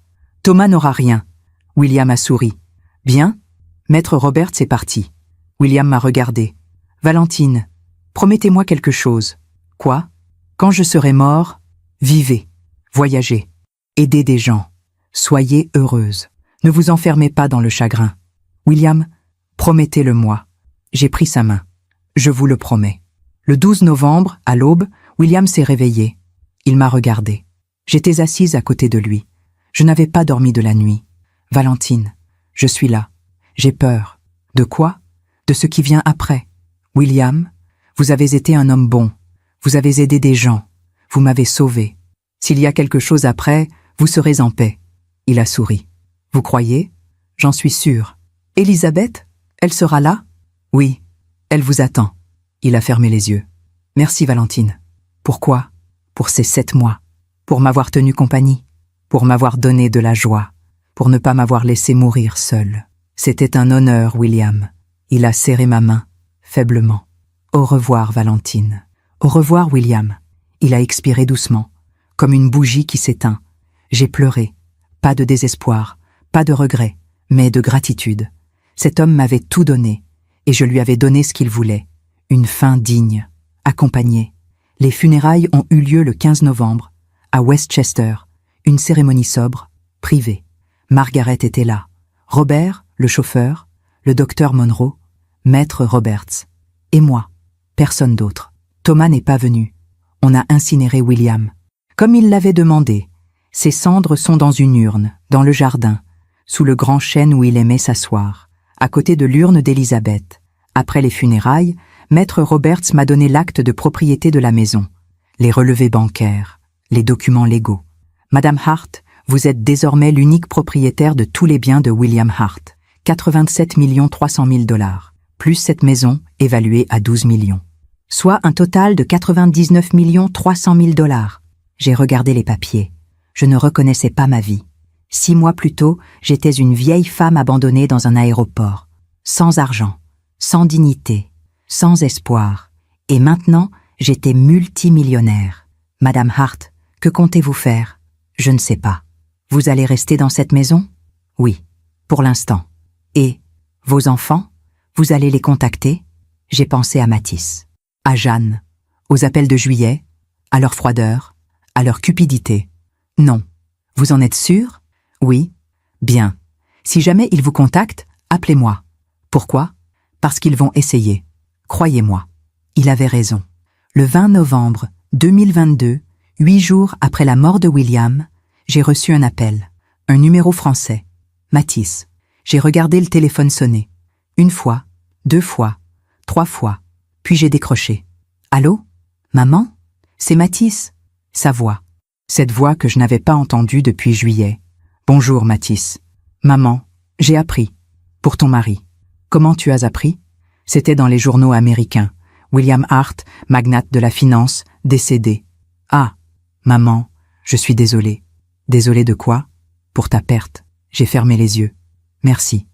Thomas n'aura rien. William a souri. Bien. Maître Roberts est parti. William m'a regardé. Valentine, promettez-moi quelque chose. Quoi? Quand je serai mort, vivez, voyagez, aidez des gens, soyez heureuse. Ne vous enfermez pas dans le chagrin. William, promettez-le-moi. J'ai pris sa main. Je vous le promets. Le 12 novembre, à l'aube, William s'est réveillé. Il m'a regardé. J'étais assise à côté de lui. Je n'avais pas dormi de la nuit. Valentine, je suis là. J'ai peur. De quoi? De ce qui vient après. William, vous avez été un homme bon. Vous avez aidé des gens. Vous m'avez sauvé. S'il y a quelque chose après, vous serez en paix. Il a souri. Vous croyez? J'en suis sûre. Elisabeth, elle sera là? Oui, elle vous attend. Il a fermé les yeux. Merci, Valentine. Pourquoi? Pour ces 7 mois. Pour m'avoir tenu compagnie. Pour m'avoir donné de la joie. Pour ne pas m'avoir laissé mourir seule. C'était un honneur, William. Il a serré ma main, faiblement. Au revoir, Valentine. Au revoir, William. Il a expiré doucement, comme une bougie qui s'éteint. J'ai pleuré. Pas de désespoir, pas de regret, mais de gratitude. Cet homme m'avait tout donné, et je lui avais donné ce qu'il voulait. Une fin digne, accompagnée. Les funérailles ont eu lieu le 15 novembre, à Westchester, une cérémonie sobre, privée. Margaret était là. Robert, le chauffeur, le docteur Monroe, maître Roberts. Et moi. Personne d'autre. Thomas n'est pas venu. On a incinéré William. Comme il l'avait demandé. Ses cendres sont dans une urne, dans le jardin, sous le grand chêne où il aimait s'asseoir, à côté de l'urne d'Élisabeth. Après les funérailles, maître Roberts m'a donné l'acte de propriété de la maison, les relevés bancaires, les documents légaux. Madame Hart, vous êtes désormais l'unique propriétaire de tous les biens de William Hart, 87 300 000 $, plus cette maison évaluée à 12 millions. Soit un total de 99 300 000 $. J'ai regardé les papiers. Je ne reconnaissais pas ma vie. 6 mois plus tôt, j'étais une vieille femme abandonnée dans un aéroport, sans argent, sans dignité, sans espoir. Et maintenant, j'étais multimillionnaire. Madame Hart, que comptez-vous faire? Je ne sais pas. Vous allez rester dans cette maison? Oui, pour l'instant. Et vos enfants? Vous allez les contacter? J'ai pensé à Mathis, à Jeanne, aux appels de juillet, à leur froideur, à leur cupidité. Non. Vous en êtes sûr? Oui. Bien. Si jamais ils vous contactent, appelez-moi. Pourquoi? Parce qu'ils vont essayer. Croyez-moi. Il avait raison. Le 20 novembre 2022, 8 jours après la mort de William, j'ai reçu un appel. Un numéro français. Mathis. J'ai regardé le téléphone sonner. 1 fois, 2 fois, 3 fois. Puis j'ai décroché. Allô? Maman? C'est Mathis. Sa voix. Cette voix que je n'avais pas entendue depuis juillet. Bonjour, Mathis. Maman, j'ai appris. Pour ton mari. Comment tu as appris? C'était dans les journaux américains. William Hart, magnate de la finance, décédé. Ah, maman, je suis désolée. Désolée de quoi? Pour ta perte. J'ai fermé les yeux. Merci.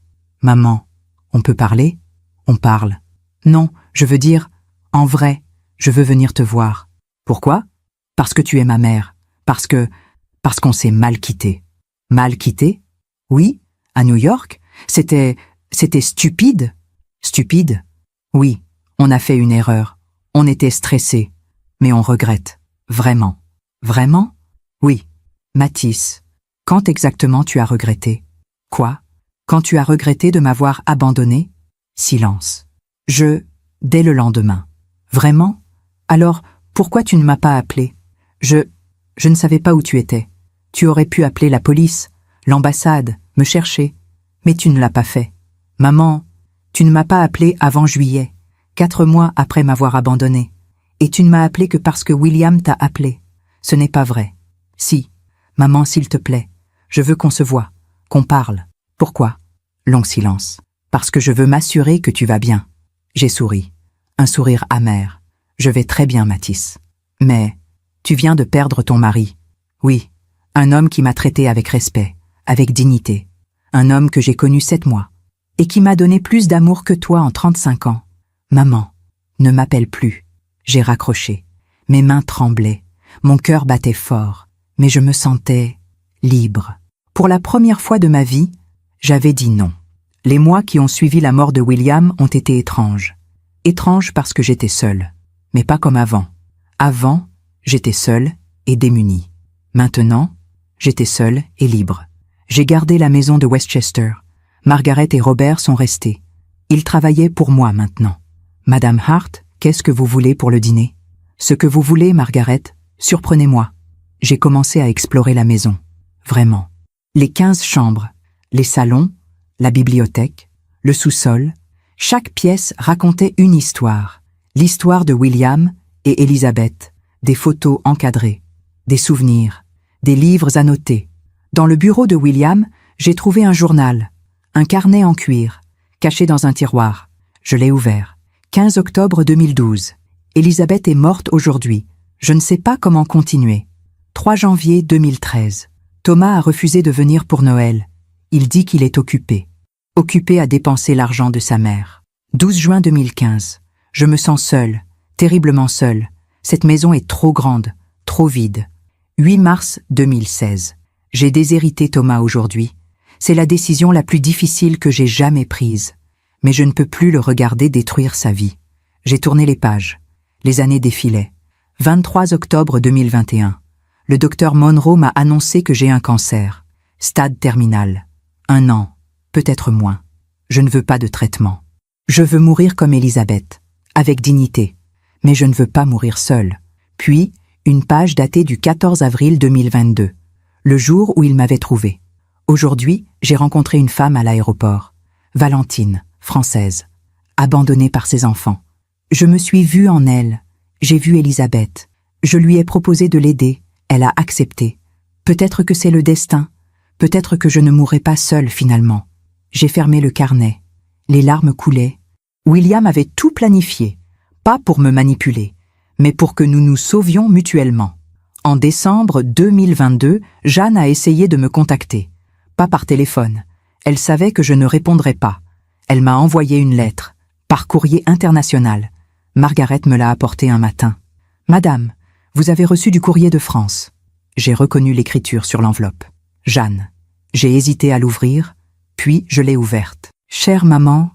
Maman, on peut parler? On parle. Non, je veux dire, en vrai, je veux venir te voir. Pourquoi? Parce que tu es ma mère. Parce qu'on s'est mal quitté. Mal quitté? Oui, à New York. C'était stupide. Stupide? Oui, on a fait une erreur. On était stressés. Mais on regrette. Vraiment. Vraiment? Oui. Mathis, quand exactement tu as regretté? Quoi? Quand tu as regretté de m'avoir abandonné? Silence. Dès le lendemain. Vraiment? Alors, pourquoi tu ne m'as pas appelé? Je ne savais pas où tu étais. Tu aurais pu appeler la police, l'ambassade, me chercher. Mais tu ne l'as pas fait. Maman, tu ne m'as pas appelé avant juillet, 4 mois après m'avoir abandonné. Et tu ne m'as appelé que parce que William t'a appelé. Ce n'est pas vrai. Si. Maman, s'il te plaît, je veux qu'on se voie, qu'on parle. Pourquoi? Long silence. Parce que je veux m'assurer que tu vas bien. J'ai souri. Un sourire amer. Je vais très bien, Mathis. Mais tu viens de perdre ton mari. Oui, un homme qui m'a traité avec respect, avec dignité. Un homme que j'ai connu 7 mois. Et qui m'a donné plus d'amour que toi en 35 ans. Maman, ne m'appelle plus. J'ai raccroché. Mes mains tremblaient. Mon cœur battait fort. Mais je me sentais libre. Pour la première fois de ma vie, j'avais dit non. Les mois qui ont suivi la mort de William ont été étranges. Étranges parce que j'étais seule. Mais pas comme avant. Avant, j'étais seule et démunie. Maintenant, j'étais seule et libre. J'ai gardé la maison de Westchester. Margaret et Robert sont restés. Ils travaillaient pour moi maintenant. Madame Hart, qu'est-ce que vous voulez pour le dîner? Ce que vous voulez, Margaret, surprenez-moi. J'ai commencé à explorer la maison. Vraiment. Les 15 chambres, les salons, la bibliothèque, le sous-sol. Chaque pièce racontait une histoire. L'histoire de William et Élisabeth. Des photos encadrées, des souvenirs, des livres annotés. Dans le bureau de William, j'ai trouvé un journal, un carnet en cuir, caché dans un tiroir. Je l'ai ouvert. 15 octobre 2012. Élisabeth est morte aujourd'hui. Je ne sais pas comment continuer. 3 janvier 2013. Thomas a refusé de venir pour Noël. Il dit qu'il est occupé. Occupé à dépenser l'argent de sa mère. 12 juin 2015. Je me sens seule, terriblement seule. Cette maison est trop grande, trop vide. 8 mars 2016. J'ai déshérité Thomas aujourd'hui. C'est la décision la plus difficile que j'ai jamais prise. Mais je ne peux plus le regarder détruire sa vie. J'ai tourné les pages. Les années défilaient. 23 octobre 2021. Le docteur Monroe m'a annoncé que j'ai un cancer. Stade terminal. 1 an, peut-être moins. Je ne veux pas de traitement. Je veux mourir comme Elisabeth, avec dignité. Mais je ne veux pas mourir seule. Puis, une page datée du 14 avril 2022, le jour où il m'avait trouvé. Aujourd'hui, j'ai rencontré une femme à l'aéroport. Valentine, française, abandonnée par ses enfants. Je me suis vue en elle. J'ai vu Elisabeth. Je lui ai proposé de l'aider. Elle a accepté. Peut-être que c'est le destin. Peut-être que je ne mourrai pas seule finalement. J'ai fermé le carnet. Les larmes coulaient. William avait tout planifié. Pas pour me manipuler, mais pour que nous nous sauvions mutuellement. En décembre 2022, Jeanne a essayé de me contacter. Pas par téléphone. Elle savait que je ne répondrais pas. Elle m'a envoyé une lettre, par courrier international. Margaret me l'a apportée un matin. « Madame, vous avez reçu du courrier de France. » J'ai reconnu l'écriture sur l'enveloppe. Jeanne. J'ai hésité à l'ouvrir, puis je l'ai ouverte. « Chère maman,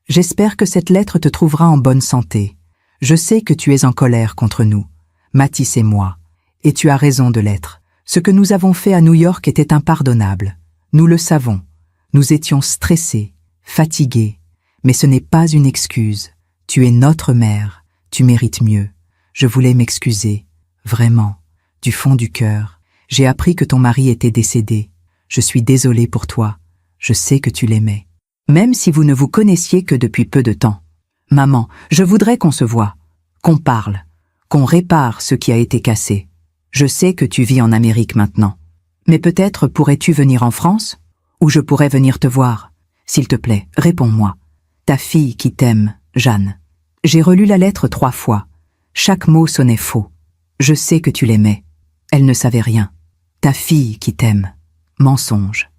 j'espère que cette lettre te trouvera en bonne santé. Je sais que tu es en colère contre nous, Mathis et moi, et tu as raison de l'être. Ce que nous avons fait à New York était impardonnable. Nous le savons. Nous étions stressés, fatigués, mais ce n'est pas une excuse. Tu es notre mère, tu mérites mieux. Je voulais m'excuser, vraiment, du fond du cœur. J'ai appris que ton mari était décédé. Je suis désolée pour toi. Je sais que tu l'aimais. Même si vous ne vous connaissiez que depuis peu de temps. Maman, je voudrais qu'on se voie, qu'on parle, qu'on répare ce qui a été cassé. Je sais que tu vis en Amérique maintenant. Mais peut-être pourrais-tu venir en France? Ou je pourrais venir te voir? S'il te plaît, réponds-moi. Ta fille qui t'aime, Jeanne. J'ai relu la lettre 3 fois. Chaque mot sonnait faux. Je sais que tu l'aimais. Elle ne savait rien. Ta fille qui t'aime. Mensonge.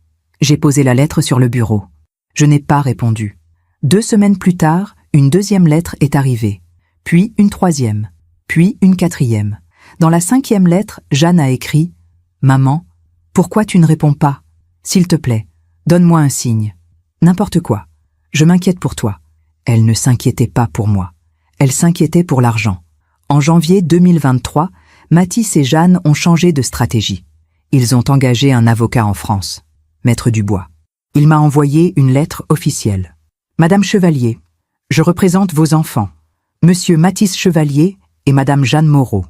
J'ai posé la lettre sur le bureau. Je n'ai pas répondu. 2 semaines plus tard, une 2e lettre est arrivée, puis une 3e, puis une 4e. Dans la 5e lettre, Jeanne a écrit « Maman, pourquoi tu ne réponds pas? S'il te plaît, donne-moi un signe. N'importe quoi. Je m'inquiète pour toi. » Elle ne s'inquiétait pas pour moi. Elle s'inquiétait pour l'argent. En janvier 2023, Mathis et Jeanne ont changé de stratégie. Ils ont engagé un avocat en France, Maître Dubois. Il m'a envoyé une lettre officielle. « Madame Chevalier, je représente vos enfants, Monsieur Mathis Chevalier et Madame Jeanne Moreau.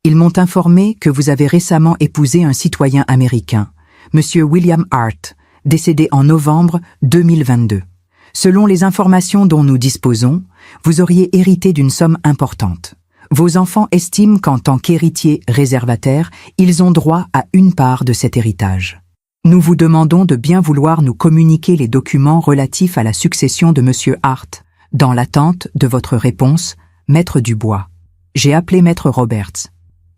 Ils m'ont informé que vous avez récemment épousé un citoyen américain, Monsieur William Hart, décédé en novembre 2022. Selon les informations dont nous disposons, vous auriez hérité d'une somme importante. Vos enfants estiment qu'en tant qu'héritiers réservataires, ils ont droit à une part de cet héritage. Nous vous demandons de bien vouloir nous communiquer les documents relatifs à la succession de Monsieur Hart. Dans l'attente de votre réponse, Maître Dubois. J'ai appelé Maître Roberts.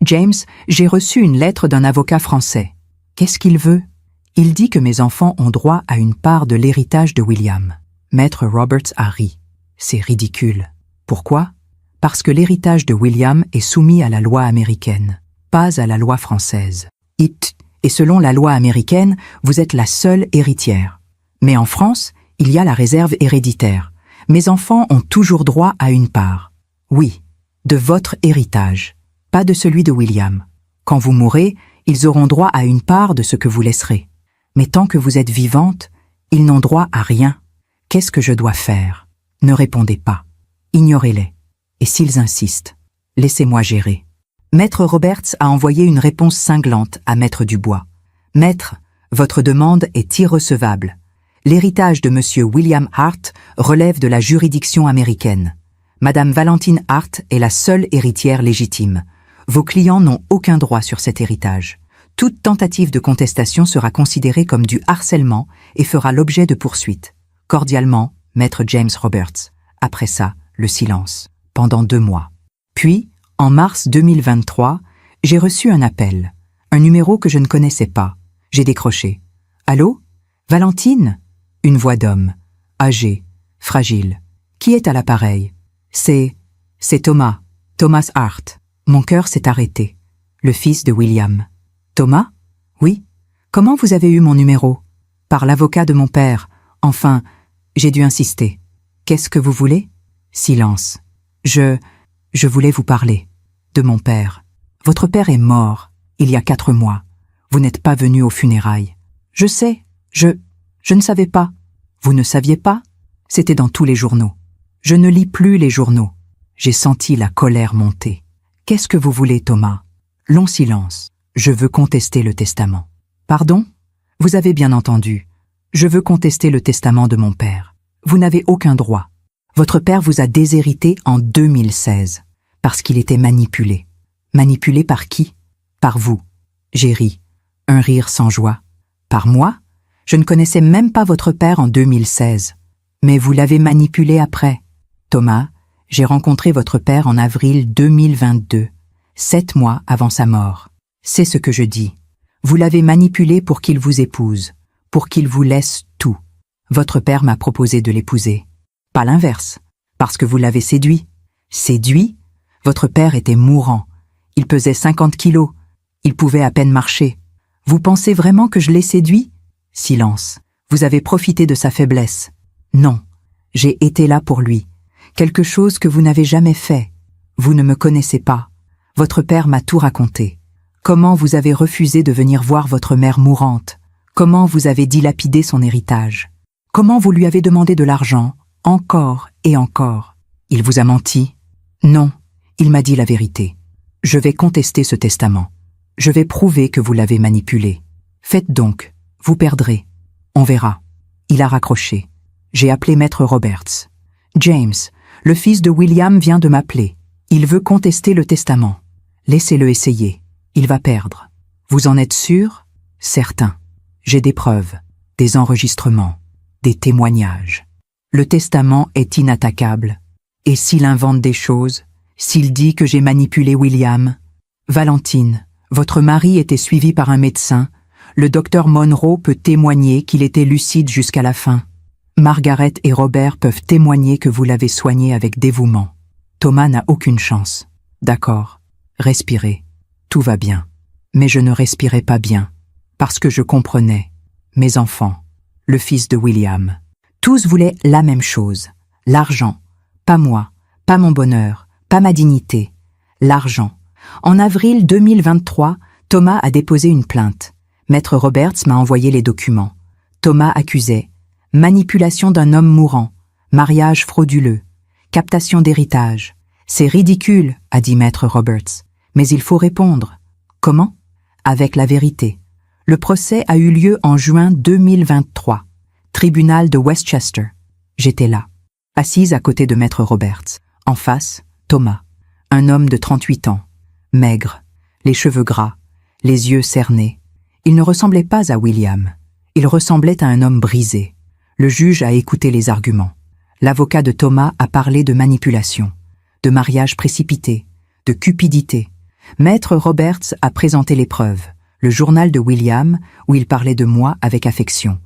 James, j'ai reçu une lettre d'un avocat français. Qu'est-ce qu'il veut? Il dit que mes enfants ont droit à une part de l'héritage de William. Maître Roberts a ri. C'est ridicule. Pourquoi? Parce que l'héritage de William est soumis à la loi américaine, pas à la loi française. Et selon la loi américaine, vous êtes la seule héritière. Mais en France, il y a la réserve héréditaire. Mes enfants ont toujours droit à une part. Oui, de votre héritage, pas de celui de William. Quand vous mourrez, ils auront droit à une part de ce que vous laisserez. Mais tant que vous êtes vivante, ils n'ont droit à rien. Qu'est-ce que je dois faire? Ne répondez pas. Ignorez-les. Et s'ils insistent, laissez-moi gérer. Maître Roberts a envoyé une réponse cinglante à Maître Dubois. Maître, votre demande est irrecevable. L'héritage de Monsieur William Hart relève de la juridiction américaine. Madame Valentine Hart est la seule héritière légitime. Vos clients n'ont aucun droit sur cet héritage. Toute tentative de contestation sera considérée comme du harcèlement et fera l'objet de poursuites. Cordialement, Maître James Roberts. Après ça, le silence. Pendant 2 mois. Puis, en mars 2023, j'ai reçu un appel. Un numéro que je ne connaissais pas. J'ai décroché. « Allô? Valentine ?» Une voix d'homme, âgé, fragile. Qui est à l'appareil? C'est Thomas, Thomas Hart. Mon cœur s'est arrêté. Le fils de William. Thomas? Oui. Comment vous avez eu mon numéro? Par l'avocat de mon père. Enfin, j'ai dû insister. Qu'est-ce que vous voulez? Silence. Je voulais vous parler. De mon père. Votre père est mort, il y a 4 mois. Vous n'êtes pas venu aux funérailles. Je sais, je ne savais pas. Vous ne saviez pas? C'était dans tous les journaux. Je ne lis plus les journaux. J'ai senti la colère monter. Qu'est-ce que vous voulez, Thomas? Long silence. Je veux contester le testament. Pardon? Vous avez bien entendu. Je veux contester le testament de mon père. Vous n'avez aucun droit. Votre père vous a déshérité en 2016, parce qu'il était manipulé. Manipulé par qui? Par vous. J'ai ri. Un rire sans joie. Par moi? Je ne connaissais même pas votre père en 2016. Mais vous l'avez manipulé après. Thomas, j'ai rencontré votre père en avril 2022, 7 mois avant sa mort. C'est ce que je dis. Vous l'avez manipulé pour qu'il vous épouse, pour qu'il vous laisse tout. Votre père m'a proposé de l'épouser. Pas l'inverse, parce que vous l'avez séduit. Séduit? Votre père était mourant. Il pesait 50 kilos. Il pouvait à peine marcher. Vous pensez vraiment que je l'ai séduit? Silence. Vous avez profité de sa faiblesse. Non. J'ai été là pour lui. Quelque chose que vous n'avez jamais fait. Vous ne me connaissez pas. Votre père m'a tout raconté. Comment vous avez refusé de venir voir votre mère mourante? Comment vous avez dilapidé son héritage? Comment vous lui avez demandé de l'argent, encore et encore? Il vous a menti? Non, il m'a dit la vérité. Je vais contester ce testament. Je vais prouver que vous l'avez manipulé. Faites donc, vous perdrez. On verra. Il a raccroché. J'ai appelé Maître Roberts. James, le fils de William vient de m'appeler. Il veut contester le testament. Laissez-le essayer. Il va perdre. Vous en êtes sûr? Certain. J'ai des preuves, des enregistrements, des témoignages. Le testament est inattaquable. Et s'il invente des choses, s'il dit que j'ai manipulé William? Valentine, votre mari était suivi par un médecin. Le docteur Monroe peut témoigner qu'il était lucide jusqu'à la fin. Margaret et Robert peuvent témoigner que vous l'avez soigné avec dévouement. Thomas n'a aucune chance. D'accord. Respirez. Tout va bien. Mais je ne respirais pas bien. Parce que je comprenais. Mes enfants. Le fils de William. Tous voulaient la même chose. L'argent. Pas moi. Pas mon bonheur. Pas ma dignité. L'argent. En avril 2023, Thomas a déposé une plainte. Maître Roberts m'a envoyé les documents. Thomas accusait manipulation d'un homme mourant, mariage frauduleux, captation d'héritage. C'est ridicule, a dit Maître Roberts. Mais il faut répondre. Comment? Avec la vérité. Le procès a eu lieu en juin 2023. Tribunal de Westchester. J'étais là, assise à côté de Maître Roberts. En face, Thomas, un homme de 38 ans, maigre, les cheveux gras, les yeux cernés. Il ne ressemblait pas à William. Il ressemblait à un homme brisé. Le juge a écouté les arguments. L'avocat de Thomas a parlé de manipulation, de mariage précipité, de cupidité. Maître Roberts a présenté les preuves, le journal de William où il parlait de moi avec affection,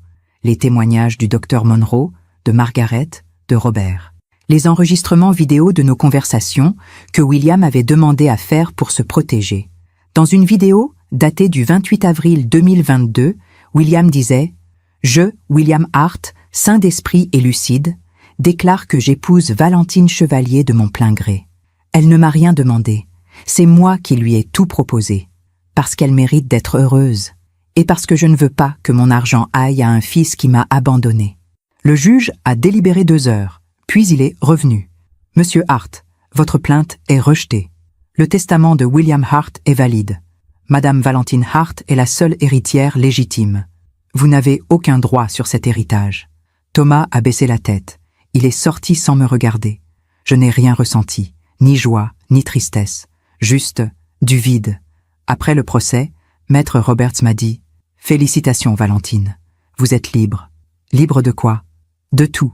les témoignages du docteur Monroe, de Margaret, de Robert, les enregistrements vidéo de nos conversations que William avait demandé à faire pour se protéger. Dans une vidéo datée du 28 avril 2022, William disait « Je, William Hart, saint d'esprit et lucide, déclare que j'épouse Valentine Chevalier de mon plein gré. Elle ne m'a rien demandé. C'est moi qui lui ai tout proposé, parce qu'elle mérite d'être heureuse, et parce que je ne veux pas que mon argent aille à un fils qui m'a abandonné. » Le juge a délibéré 2 heures, puis il est revenu. « Monsieur Hart, votre plainte est rejetée. Le testament de William Hart est valide. Madame Valentine Hart est la seule héritière légitime. Vous n'avez aucun droit sur cet héritage. » Thomas a baissé la tête. Il est sorti sans me regarder. Je n'ai rien ressenti, ni joie, ni tristesse. Juste du vide. Après le procès, Maître Roberts m'a dit « Félicitations, Valentine. Vous êtes libre. » Libre de quoi? De tout.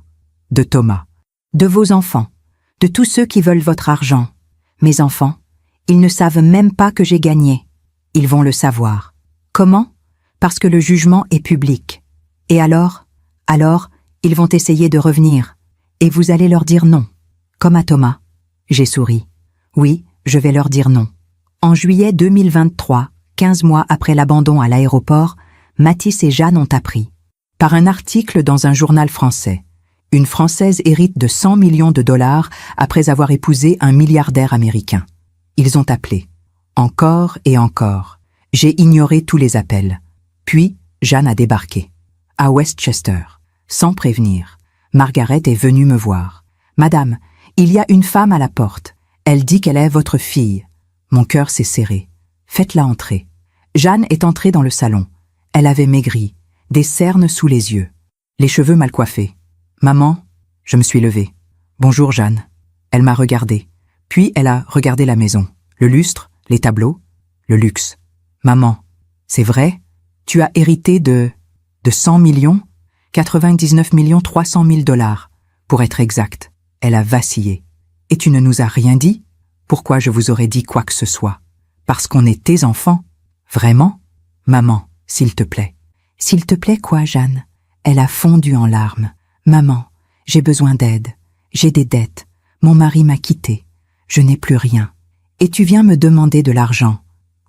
De Thomas. De vos enfants. De tous ceux qui veulent votre argent. Mes enfants, ils ne savent même pas que j'ai gagné. Ils vont le savoir. Comment? Parce que le jugement est public. Et alors, ils vont essayer de revenir. Et vous allez leur dire non. Comme à Thomas. J'ai souri. Oui, je vais leur dire non. En juillet 2023, 15 mois après l'abandon à l'aéroport, Mathis et Jeanne ont appris. Par un article dans un journal français. Une Française hérite de 100 millions de dollars après avoir épousé un milliardaire américain. Ils ont appelé. Encore et encore. J'ai ignoré tous les appels. Puis, Jeanne a débarqué. À Westchester. Sans prévenir. Margaret est venue me voir. « Madame, il y a une femme à la porte. Elle dit qu'elle est votre fille. » Mon cœur s'est serré. « Faites-la entrer. » Jeanne est entrée dans le salon. Elle avait maigri, des cernes sous les yeux, les cheveux mal coiffés. « Maman ?» Je me suis levée. « Bonjour Jeanne. » Elle m'a regardée. Puis elle a regardé la maison, le lustre, les tableaux, le luxe. « Maman, c'est vrai? Tu as hérité de 100 millions? 99 300 000 $, pour être exact. » Elle a vacillé. « Et tu ne nous as rien dit? Pourquoi je vous aurais dit quoi que ce soit? Parce qu'on est tes enfants? Vraiment? Maman, s'il te plaît. »« S'il te plaît quoi, Jeanne ?» Elle a fondu en larmes. « Maman, j'ai besoin d'aide. J'ai des dettes. Mon mari m'a quittée. Je n'ai plus rien. Et tu viens me demander de l'argent.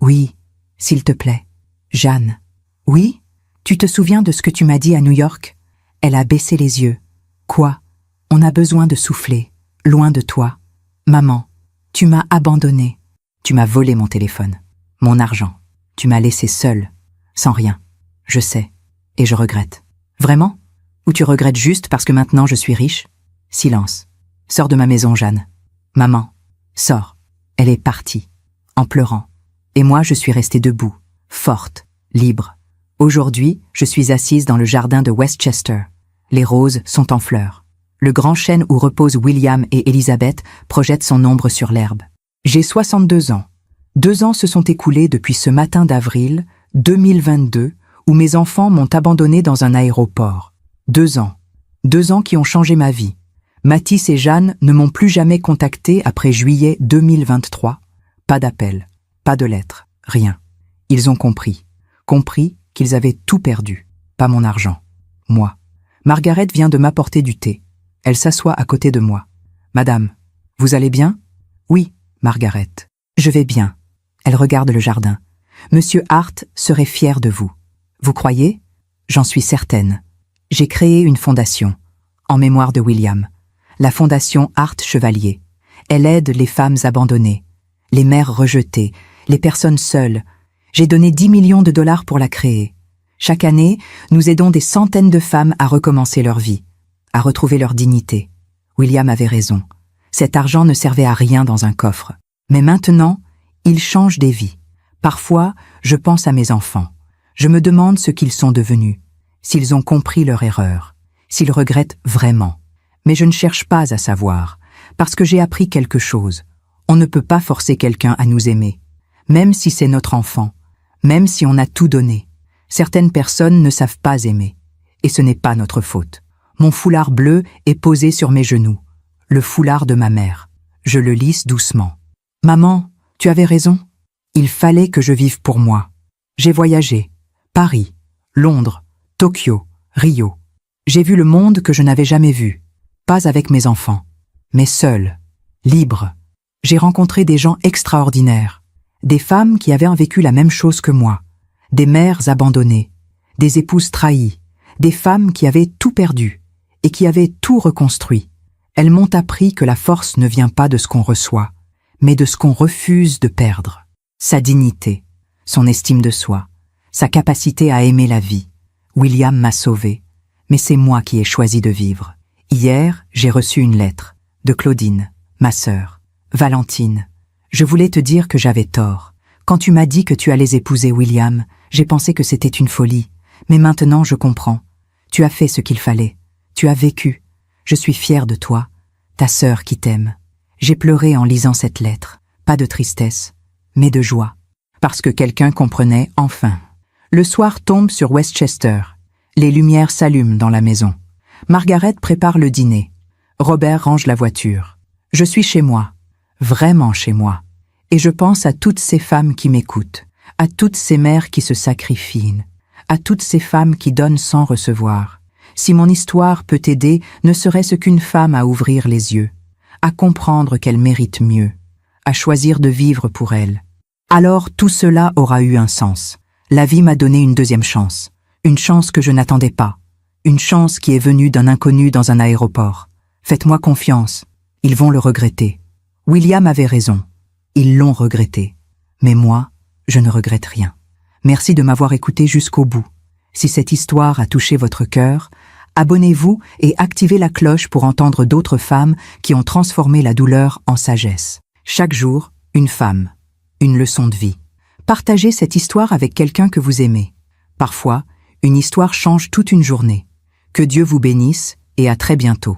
Oui, s'il te plaît. Jeanne. Oui? Tu te souviens de ce que tu m'as dit à New York? » Elle a baissé les yeux. Quoi? On a besoin de souffler, loin de toi. Maman, tu m'as abandonnée. Tu m'as volé mon téléphone, mon argent. Tu m'as laissée seule, sans rien. Je sais, et je regrette. Vraiment? Ou tu regrettes juste parce que maintenant je suis riche? Silence. Sors de ma maison, Jeanne. Maman, sors. Elle est partie, en pleurant. Et moi, je suis restée debout, forte, libre. Aujourd'hui, je suis assise dans le jardin de Westchester. Les roses sont en fleurs. Le grand chêne où reposent William et Elizabeth projette son ombre sur l'herbe. J'ai 62 ans. 2 ans se sont écoulés depuis ce matin d'avril 2022 où mes enfants m'ont abandonné dans un aéroport. 2 ans. 2 ans qui ont changé ma vie. Mathis et Jeanne ne m'ont plus jamais contacté après juillet 2023. Pas d'appel, pas de lettres, rien. Ils ont compris qu'ils avaient tout perdu. Pas mon argent. Moi. Margaret vient de m'apporter du thé. Elle s'assoit à côté de moi. « Madame, vous allez bien ?»« Oui, Margaret. Je vais bien. » Elle regarde le jardin. « Monsieur Hart serait fier de vous. »« Vous croyez ?» ?»« J'en suis certaine. J'ai créé une fondation, en mémoire de William. La fondation Hart Chevalier. Elle aide les femmes abandonnées, les mères rejetées, les personnes seules. J'ai donné 10 millions de dollars pour la créer. Chaque année, nous aidons des centaines de femmes à recommencer leur vie, à retrouver leur dignité. William avait raison. Cet argent ne servait à rien dans un coffre. Mais maintenant, il change des vies. Parfois, je pense à mes enfants. Je me demande ce qu'ils sont devenus, s'ils ont compris leur erreur, s'ils regrettent vraiment. Mais je ne cherche pas à savoir, parce que j'ai appris quelque chose. On ne peut pas forcer quelqu'un à nous aimer, même si c'est notre enfant, même si on a tout donné. Certaines personnes ne savent pas aimer, et ce n'est pas notre faute. Mon foulard bleu est posé sur mes genoux, le foulard de ma mère. Je le lisse doucement. « Maman, tu avais raison. Il fallait que je vive pour moi. J'ai voyagé. Paris, Londres, Tokyo, Rio. J'ai vu le monde que je n'avais jamais vu. Pas avec mes enfants, mais seule, libre. J'ai rencontré des gens extraordinaires, des femmes qui avaient vécu la même chose que moi, des mères abandonnées, des épouses trahies, des femmes qui avaient tout perdu et qui avaient tout reconstruit. Elles m'ont appris que la force ne vient pas de ce qu'on reçoit, mais de ce qu'on refuse de perdre. Sa dignité, son estime de soi, sa capacité à aimer la vie. William m'a sauvée, mais c'est moi qui ai choisi de vivre. Hier, j'ai reçu une lettre de Claudine, ma sœur. Valentine, je voulais te dire que j'avais tort. Quand tu m'as dit que tu allais épouser William, j'ai pensé que c'était une folie. Mais maintenant, je comprends. Tu as fait ce qu'il fallait. Tu as vécu. Je suis fière de toi, ta sœur qui t'aime. J'ai pleuré en lisant cette lettre. Pas de tristesse, mais de joie. Parce que quelqu'un comprenait enfin. Le soir tombe sur Westchester. Les lumières s'allument dans la maison. Margaret prépare le dîner. Robert range la voiture. Je suis chez moi, vraiment chez moi. Et je pense à toutes ces femmes qui m'écoutent, à toutes ces mères qui se sacrifient, à toutes ces femmes qui donnent sans recevoir. Si mon histoire peut aider, ne serait-ce qu'une femme à ouvrir les yeux, à comprendre qu'elle mérite mieux, à choisir de vivre pour elle. Alors tout cela aura eu un sens. La vie m'a donné une deuxième chance, une chance que je n'attendais pas. Une chance qui est venue d'un inconnu dans un aéroport. Faites-moi confiance. Ils vont le regretter. William avait raison. Ils l'ont regretté. Mais moi, je ne regrette rien. Merci de m'avoir écouté jusqu'au bout. Si cette histoire a touché votre cœur, Abonnez-vous et activez la cloche pour entendre d'autres femmes qui ont transformé la douleur en sagesse. Chaque jour, une femme, une leçon de vie. Partagez cette histoire avec quelqu'un que vous aimez. Parfois, une histoire change toute une journée. Que Dieu vous bénisse et à très bientôt.